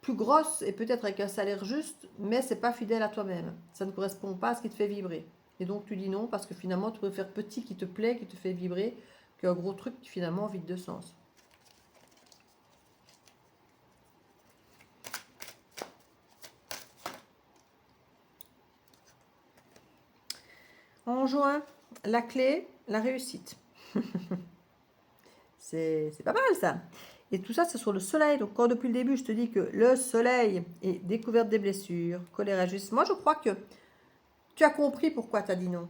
plus grosse et peut-être avec un salaire juste, mais c'est pas fidèle à toi-même. Ça ne correspond pas à ce qui te fait vibrer. Et donc tu dis non parce que finalement tu préfères petit qui te plaît, qui te fait vibrer, qu'un gros truc qui finalement vide de sens. En juin, la clé, la réussite. C'est pas mal ça. Et tout ça, c'est sur le soleil. Donc, quand depuis le début, je te dis que le soleil est découverte des blessures, colère injuste. Moi, je crois que tu as compris pourquoi tu as dit non.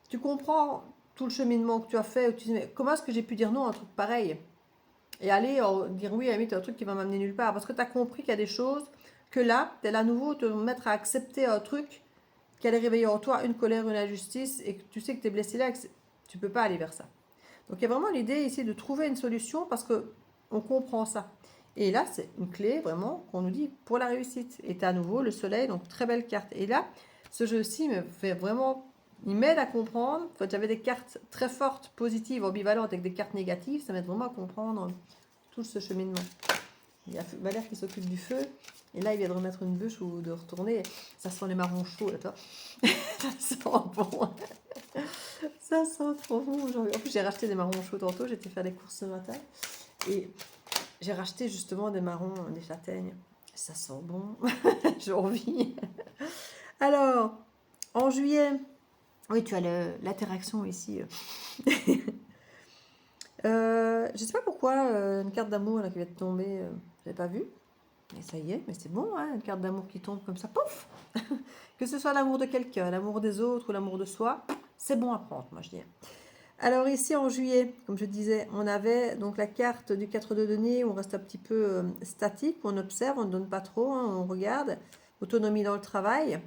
Tu comprends tout le cheminement que tu as fait. Où tu dis, mais comment est-ce que j'ai pu dire non à un truc pareil? Et aller dire oui, à un truc qui va m'amener nulle part. Parce que tu as compris qu'il y a des choses que là, tu es à nouveau te mettre à accepter un truc qui allait réveiller en toi une colère, une injustice, et que tu sais que tu es blessé là, et que tu ne peux pas aller vers ça. Donc il y a vraiment l'idée ici de trouver une solution parce que on comprend ça. Et là, c'est une clé vraiment qu'on nous dit pour la réussite. Et tu as à nouveau le soleil, donc très belle carte. Et là, ce jeu-ci me fait vraiment, il m'aide à comprendre. Quand j'avais des cartes très fortes, positives, ambivalentes, avec des cartes négatives, ça m'aide vraiment à comprendre tout ce cheminement. Il y a Valère qui s'occupe du feu. Et là, il vient de remettre une bûche ou de retourner. Ça sent les marrons chauds, là, toi. Ça sent bon. Ça sent trop bon aujourd'hui. En plus, j'ai racheté des marrons chauds tantôt. J'étais faire des courses ce matin. Et j'ai racheté justement des marrons, des châtaignes. Ça sent bon. J'ai envie. Alors, en juillet, oui, tu as l'interaction ici. Je sais pas pourquoi une carte d'amour là qui vient de tomber, je l'ai pas vue. Mais ça y est, mais c'est bon, hein, une carte d'amour qui tombe comme ça, pouf. Que ce soit l'amour de quelqu'un, l'amour des autres ou l'amour de soi, c'est bon à prendre, moi je dis. Alors ici en juillet, comme je disais, on avait donc la carte du 4 de denier, où on reste un petit peu statique, on observe, on ne donne pas trop, hein, on regarde. Autonomie dans le travail.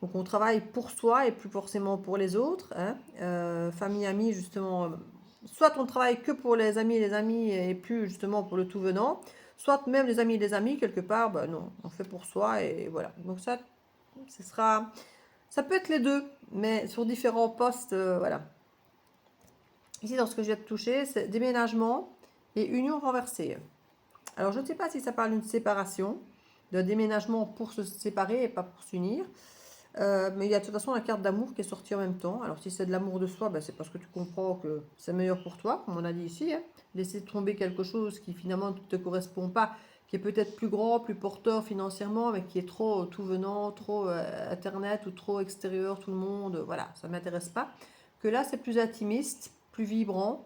Donc on travaille pour soi et plus forcément pour les autres. Hein. Famille, amis, justement, soit on travaille que pour les amis et plus justement pour le tout venant, soit même les amis, quelque part, ben non, on fait pour soi et voilà. Donc ça, ce sera Ça peut être les deux, mais sur différents postes, voilà. Ici, dans ce que je viens de toucher, c'est déménagement et union renversée. Alors, je ne sais pas si ça parle d'une séparation, d'un déménagement pour se séparer et pas pour s'unir. Mais il y a de toute façon la carte d'amour qui est sortie en même temps. Alors, si c'est de l'amour de soi, ben, c'est parce que tu comprends que c'est meilleur pour toi, comme on a dit ici. Hein. Laisser tomber quelque chose qui finalement ne te correspond pas, qui est peut-être plus grand, plus porteur financièrement, mais qui est trop tout venant, trop internet ou trop extérieur, tout le monde. Voilà, ça ne m'intéresse pas. Que là, c'est plus intimiste, plus vibrant.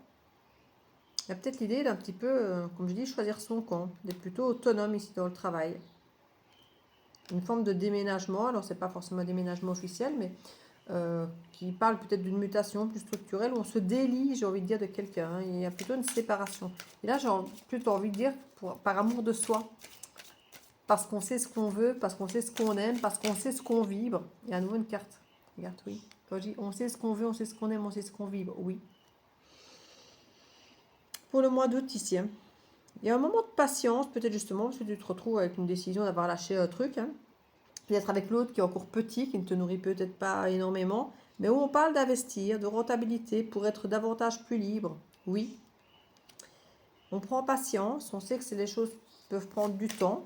Il y a peut-être l'idée d'un petit peu, comme je dis, choisir son camp, d'être plutôt autonome ici dans le travail. Une forme de déménagement, alors c'est pas forcément un déménagement officiel, mais qui parle peut-être d'une mutation plus structurelle, où on se délie, j'ai envie de dire, de quelqu'un. Hein. Il y a plutôt une séparation. Et là, j'ai plutôt envie de dire, par amour de soi, parce qu'on sait ce qu'on veut, parce qu'on sait ce qu'on aime, parce qu'on sait ce qu'on vibre. Il y a à nouveau une carte. Regarde, oui. Quand je dis on sait ce qu'on veut, on sait ce qu'on aime, on sait ce qu'on vibre, oui. Pour le mois d'août ici, hein. Il y a un moment de patience, peut-être justement, parce que tu te retrouves avec une décision d'avoir lâché un truc, hein. Peut-être avec l'autre qui est encore petit, qui ne te nourrit peut-être pas énormément, mais où on parle d'investir, de rentabilité pour être davantage plus libre. Oui. On prend patience, on sait que les choses peuvent prendre du temps.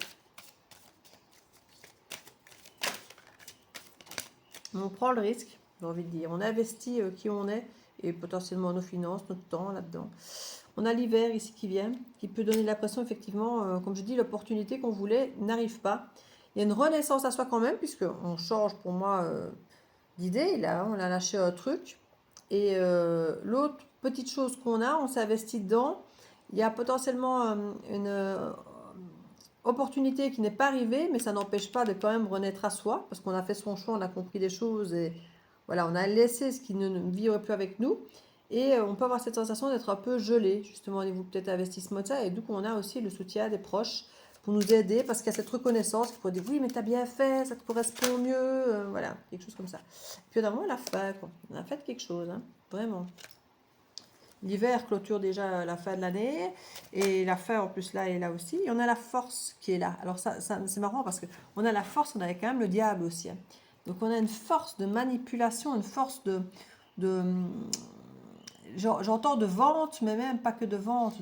On prend le risque, j'ai envie de dire. On investit qui on est et potentiellement nos finances, notre temps là-dedans. On a l'hiver ici qui vient, qui peut donner l'impression effectivement, comme je dis, l'opportunité qu'on voulait n'arrive pas. Il y a une renaissance à soi quand même, puisqu'on change pour moi d'idée. Là, on a lâché un truc. Et l'autre petite chose qu'on a, on s'est investi dedans. Il y a potentiellement une opportunité qui n'est pas arrivée, mais ça n'empêche pas de quand même renaître à soi, parce qu'on a fait son choix, on a compris des choses et voilà, on a laissé ce qui ne vivrait plus avec nous. Et on peut avoir cette sensation d'être un peu gelé, justement, au niveau peut-être investissement de ça. Et du coup, on a aussi le soutien des proches pour nous aider, parce qu'il y a cette reconnaissance qu'il faut dire oui, mais tu as bien fait, ça te correspond mieux, voilà, quelque chose comme ça. Puis on a vraiment la fin, quoi. On a fait quelque chose, hein, vraiment. L'hiver clôture déjà la fin de l'année et la fin en plus là et là aussi. Et on a la force qui est là. Alors ça c'est marrant parce que on a la force, on a quand même le diable aussi. Hein. Donc on a une force de manipulation, une force de j'entends de vente, mais même pas que de vente,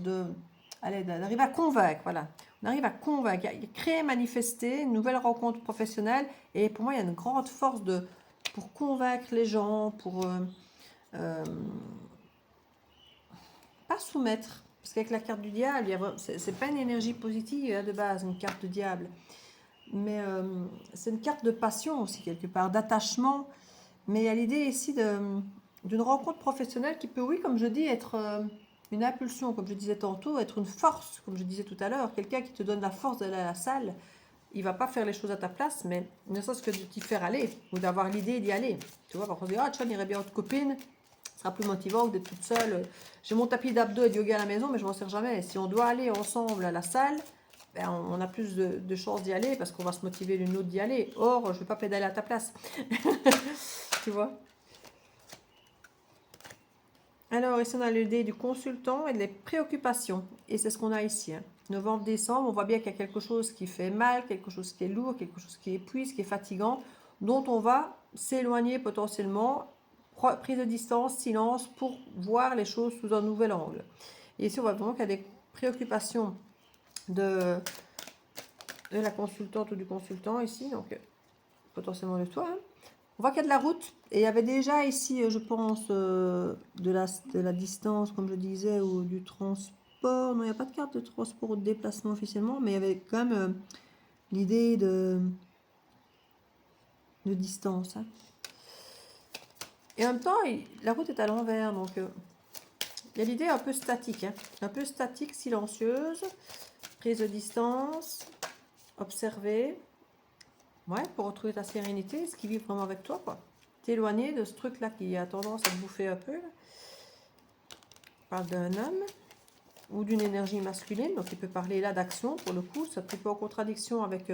allez, d'arriver à convaincre, voilà. On arrive à convaincre, créer, manifester une nouvelle rencontre professionnelle. Et pour moi, il y a une grande force pour convaincre les gens, pour euh, pas soumettre. Parce qu'avec la carte du diable, c'est pas une énergie positive hein, de base, une carte de diable. Mais c'est une carte de passion aussi, quelque part, d'attachement. Mais il y a l'idée ici d'une rencontre professionnelle qui peut, oui, comme je dis, être une impulsion, comme je disais tantôt, être une force, comme je disais tout à l'heure. Quelqu'un qui te donne la force d'aller à la salle, il va pas faire les choses à ta place, mais ne serait-ce que de t'y faire aller, ou d'avoir l'idée d'y aller. Tu vois, parfois on dit, ah, tu irais bien autre copine, ce sera plus motivant que d'être toute seule. J'ai mon tapis d'abdos et de yoga à la maison, mais je m'en sers jamais. Si on doit aller ensemble à la salle, ben, on a plus de chances d'y aller parce qu'on va se motiver l'une l'autre d'y aller. Or, je ne vais pas pédaler à ta place. Tu vois. Alors, ici, on a l'idée du consultant et des préoccupations. Et c'est ce qu'on a ici. Hein. Novembre-décembre, on voit bien qu'il y a quelque chose qui fait mal, quelque chose qui est lourd, quelque chose qui épuise, qui est fatigant, dont on va s'éloigner potentiellement. Prise de distance, silence, pour voir les choses sous un nouvel angle. Et ici, on voit vraiment qu'il y a des préoccupations de la consultante ou du consultant ici, donc potentiellement de toi. Hein. On voit qu'il y a de la route. Et il y avait déjà ici, je pense, de la distance, comme je disais, ou du transport. Non, il n'y a pas de carte de transport ou de déplacement officiellement, mais il y avait quand même l'idée de distance. Hein. Et en même temps, la route est à l'envers, donc il y a l'idée un peu statique. Hein. Un peu statique, silencieuse, prise de distance, observer. Ouais, pour retrouver ta sérénité, ce qui vit vraiment avec toi, quoi. T'éloigner de ce truc-là qui a tendance à te bouffer un peu. Là. On parle d'un homme ou d'une énergie masculine, donc il peut parler là d'action, pour le coup, ça peut être en contradiction avec,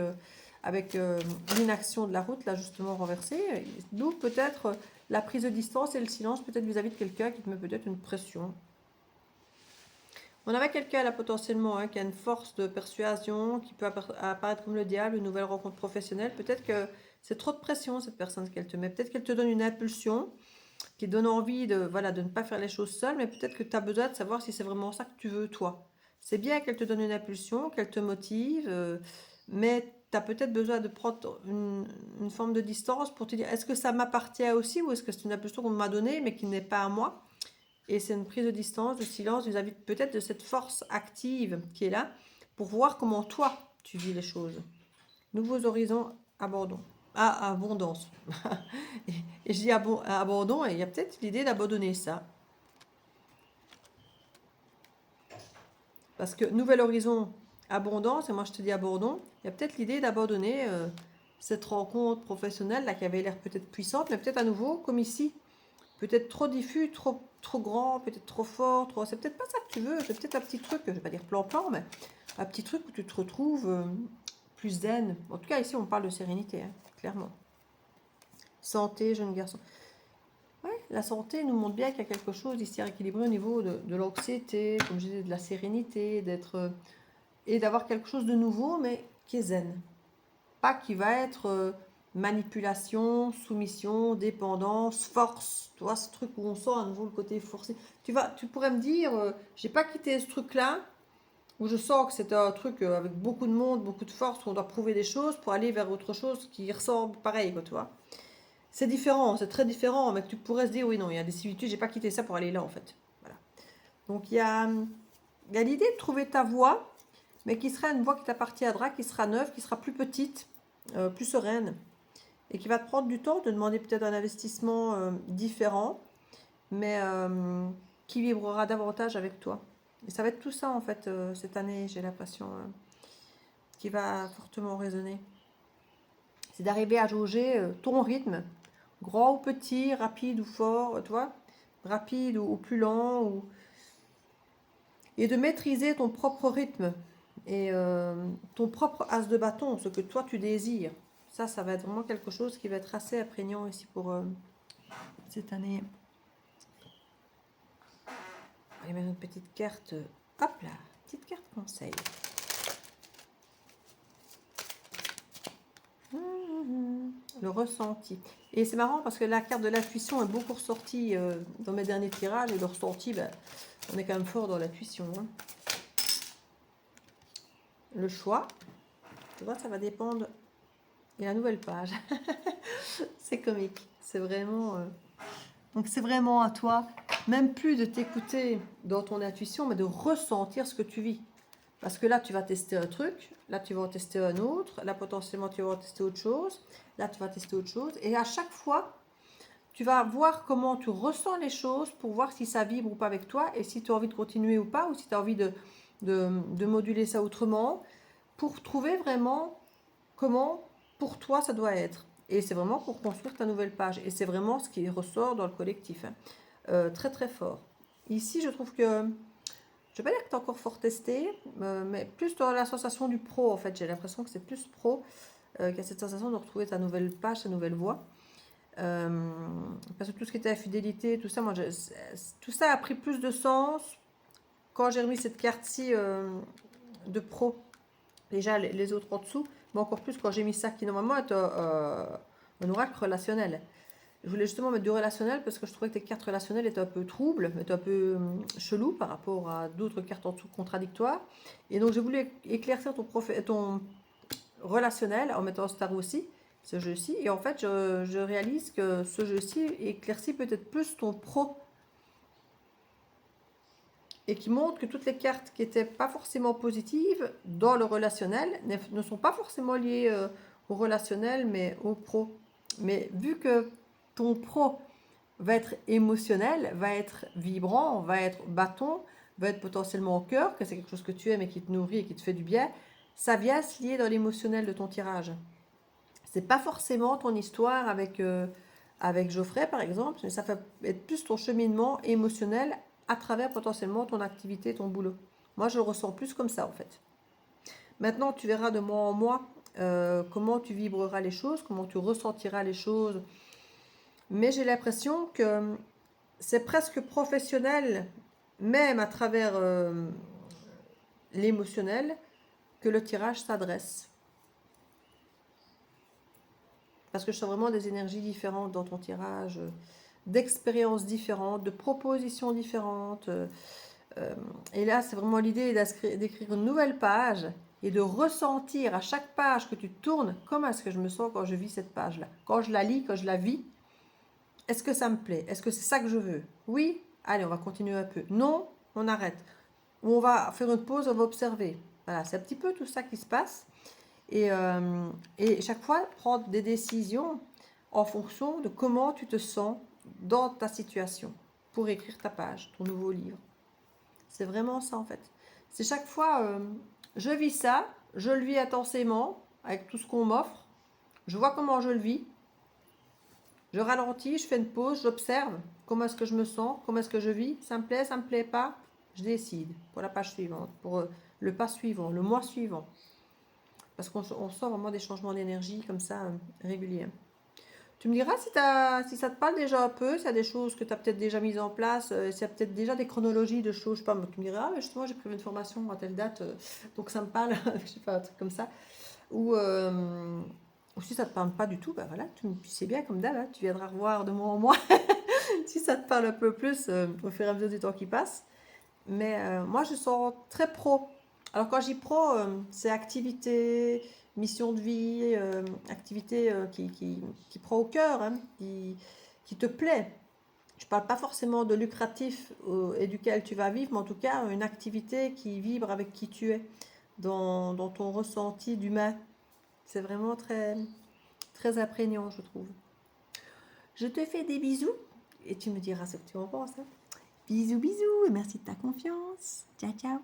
l'inaction de la route, là justement renversée. D'où peut-être la prise de distance et le silence, peut-être vis-à-vis de quelqu'un qui te met peut-être une pression. On avait quelqu'un là potentiellement hein, qui a une force de persuasion, qui peut apparaître comme le diable, une nouvelle rencontre professionnelle. Peut-être que C'est trop de pression, cette personne qu'elle te met. Peut-être qu'elle te donne une impulsion qui te donne envie de, voilà, de ne pas faire les choses seule, mais peut-être que tu as besoin de savoir si c'est vraiment ça que tu veux, toi. C'est bien qu'elle te donne une impulsion, qu'elle te motive, mais tu as peut-être besoin de prendre une forme de distance pour te dire, est-ce que ça m'appartient aussi ou est-ce que c'est une impulsion qu'on m'a donnée mais qui n'est pas à moi? Et c'est une prise de distance, de silence vis-à-vis peut-être de cette force active qui est là pour voir comment toi, tu vis les choses. Nouveaux horizons, abandon. Ah, abondance. Et je dis abandon et il y a peut-être l'idée d'abandonner ça. Parce que nouvel horizon, abondance, et moi je te dis abandon, il y a peut-être l'idée d'abandonner cette rencontre professionnelle là qui avait l'air peut-être puissante, mais peut-être à nouveau, comme ici, peut-être trop diffus, trop grand, peut-être trop fort, trop... C'est peut-être pas ça que tu veux, c'est peut-être un petit truc, je vais pas dire plan-plan, mais un petit truc où tu te retrouves plus zen. En tout cas, ici, on parle de sérénité, hein, clairement. Santé, jeune garçon. Ouais, la santé nous montre bien qu'il y a quelque chose ici à équilibrer au niveau de l'anxiété, comme je disais, de la sérénité, d'être et d'avoir quelque chose de nouveau, mais qui est zen. Pas qui va être manipulation, soumission, dépendance, force. Tu vois, ce truc où on sent à nouveau le côté forcé. Tu pourrais me dire, j'ai pas quitté ce truc-là, où je sens que c'est un truc avec beaucoup de monde, beaucoup de force, où on doit prouver des choses pour aller vers autre chose qui ressemble pareil, quoi, tu vois. C'est différent, c'est très différent, mais que tu pourrais se dire, oui, non, il y a des similitudes, j'ai pas quitté ça pour aller là, en fait. Voilà. Donc, il y a l'idée de trouver ta voie, mais qui sera une voie qui t'appartiendra, qui sera neuve, qui sera plus petite, plus sereine, et qui va te prendre du temps, de demander peut-être un investissement différent, mais qui vibrera davantage avec toi. Et ça va être tout ça, en fait, cette année, j'ai l'impression, qui va fortement résonner. C'est d'arriver à jauger ton rythme, grand ou petit, rapide ou fort, tu vois, rapide ou plus lent, et de maîtriser ton propre rythme et ton propre as de bâton, ce que toi tu désires. Ça va être vraiment quelque chose qui va être assez imprégnant ici pour cette année. On va mettre une petite carte, hop là, petite carte conseil. Le ressenti. Et c'est marrant parce que la carte de l'intuition est beaucoup ressortie dans mes derniers tirages, et le ressenti, ben, on est quand même fort dans l'intuition. Hein. Le choix, tu vois, ça va dépendre. Et la nouvelle page. C'est comique. C'est vraiment. Donc c'est vraiment à toi, même plus de t'écouter dans ton intuition, mais de ressentir ce que tu vis. Parce que là, tu vas tester un truc, là, tu vas en tester un autre, là, potentiellement, tu vas en tester autre chose, là, tu vas tester autre chose. Et à chaque fois, tu vas voir comment tu ressens les choses pour voir si ça vibre ou pas avec toi et si tu as envie de continuer ou pas, ou si tu as envie de moduler ça autrement, pour trouver vraiment comment pour toi ça doit être. Et c'est vraiment pour construire ta nouvelle page. Et c'est vraiment ce qui ressort dans le collectif. Hein. Très très fort. Ici, je trouve que, je ne vais pas dire que tu as encore fort testé, mais plus dans la sensation du pro en fait. J'ai l'impression que c'est plus pro qu'il y a cette sensation de retrouver ta nouvelle page, ta nouvelle voie. Parce que tout ce qui était infidélité, tout ça, tout ça a pris plus de sens quand j'ai remis cette carte-ci de pro. Déjà, les autres en dessous, mais encore plus quand j'ai mis ça qui normalement est un oracle relationnel. Je voulais justement mettre du relationnel parce que je trouvais que tes cartes relationnelles étaient un peu troubles, étaient un peu chelou par rapport à d'autres cartes en dessous contradictoires. Et donc, j'ai voulu éclaircir ton relationnel en mettant Star aussi, ce jeu-ci. Et en fait, je réalise que ce jeu-ci éclaircit peut-être plus ton pro et qui montre que toutes les cartes qui n'étaient pas forcément positives dans le relationnel ne sont pas forcément liées au relationnel, mais au pro. Mais vu que ton pro va être émotionnel, va être vibrant, va être bâton, va être potentiellement au cœur, que c'est quelque chose que tu aimes et qui te nourrit et qui te fait du bien, ça vient se lier dans l'émotionnel de ton tirage. C'est pas forcément ton histoire avec Geoffrey, par exemple, mais ça fait être plus ton cheminement émotionnel à travers potentiellement ton activité, ton boulot. Moi, je le ressens plus comme ça, en fait. Maintenant, tu verras de mois en mois comment tu vibreras les choses, comment tu ressentiras les choses. Mais j'ai l'impression que c'est presque professionnel, même à travers l'émotionnel, que le tirage s'adresse. parce que je sens vraiment des énergies différentes dans ton tirage, d'expériences différentes, de propositions différentes. Et là, c'est vraiment l'idée d'écrire une nouvelle page et de ressentir à chaque page que tu tournes, comment est-ce que je me sens quand je vis cette page-là. Quand je la lis, quand je la vis, est-ce que ça me plaît? Est-ce que c'est ça que je veux? Oui? Allez, on va continuer un peu. Non? On arrête. Ou on va faire une pause, on va observer. Voilà, c'est un petit peu tout ça qui se passe. Et chaque fois, prendre des décisions en fonction de comment tu te sens dans ta situation pour écrire ta page, ton nouveau livre. C'est vraiment ça en fait. C'est chaque fois, je vis ça, je le vis intensément avec tout ce qu'on m'offre, je vois comment je le vis, je ralentis, je fais une pause, j'observe comment est-ce que je me sens, comment est-ce que je vis, ça me plaît pas, je décide pour la page suivante, pour le pas suivant, le mois suivant. Parce qu'on sent vraiment des changements d'énergie comme ça réguliers. Tu me diras si ça te parle déjà un peu, s'il y a des choses que tu as peut-être déjà mises en place, s'il y a peut-être déjà des chronologies de choses, je sais pas, tu me diras, ah, mais justement j'ai prévu une formation à telle date, donc ça me parle, je sais pas, un truc comme ça. Ou si ça te parle pas du tout, bah voilà, tu sais bien comme d'hab, hein, tu viendras revoir de mois en mois si ça te parle un peu plus au fur et à mesure du temps qui passe. Mais moi, je sens très pro. Alors, quand j'y pro, c'est activité, mission de vie, activité qui prend au cœur, hein, qui te plaît. Je ne parle pas forcément de lucratif et duquel tu vas vivre, mais en tout cas, une activité qui vibre avec qui tu es, dans ton ressenti d'humain. C'est vraiment très, très imprégnant, je trouve. Je te fais des bisous et tu me diras ce que tu en penses. Hein. Bisous, bisous et merci de ta confiance. Ciao, ciao.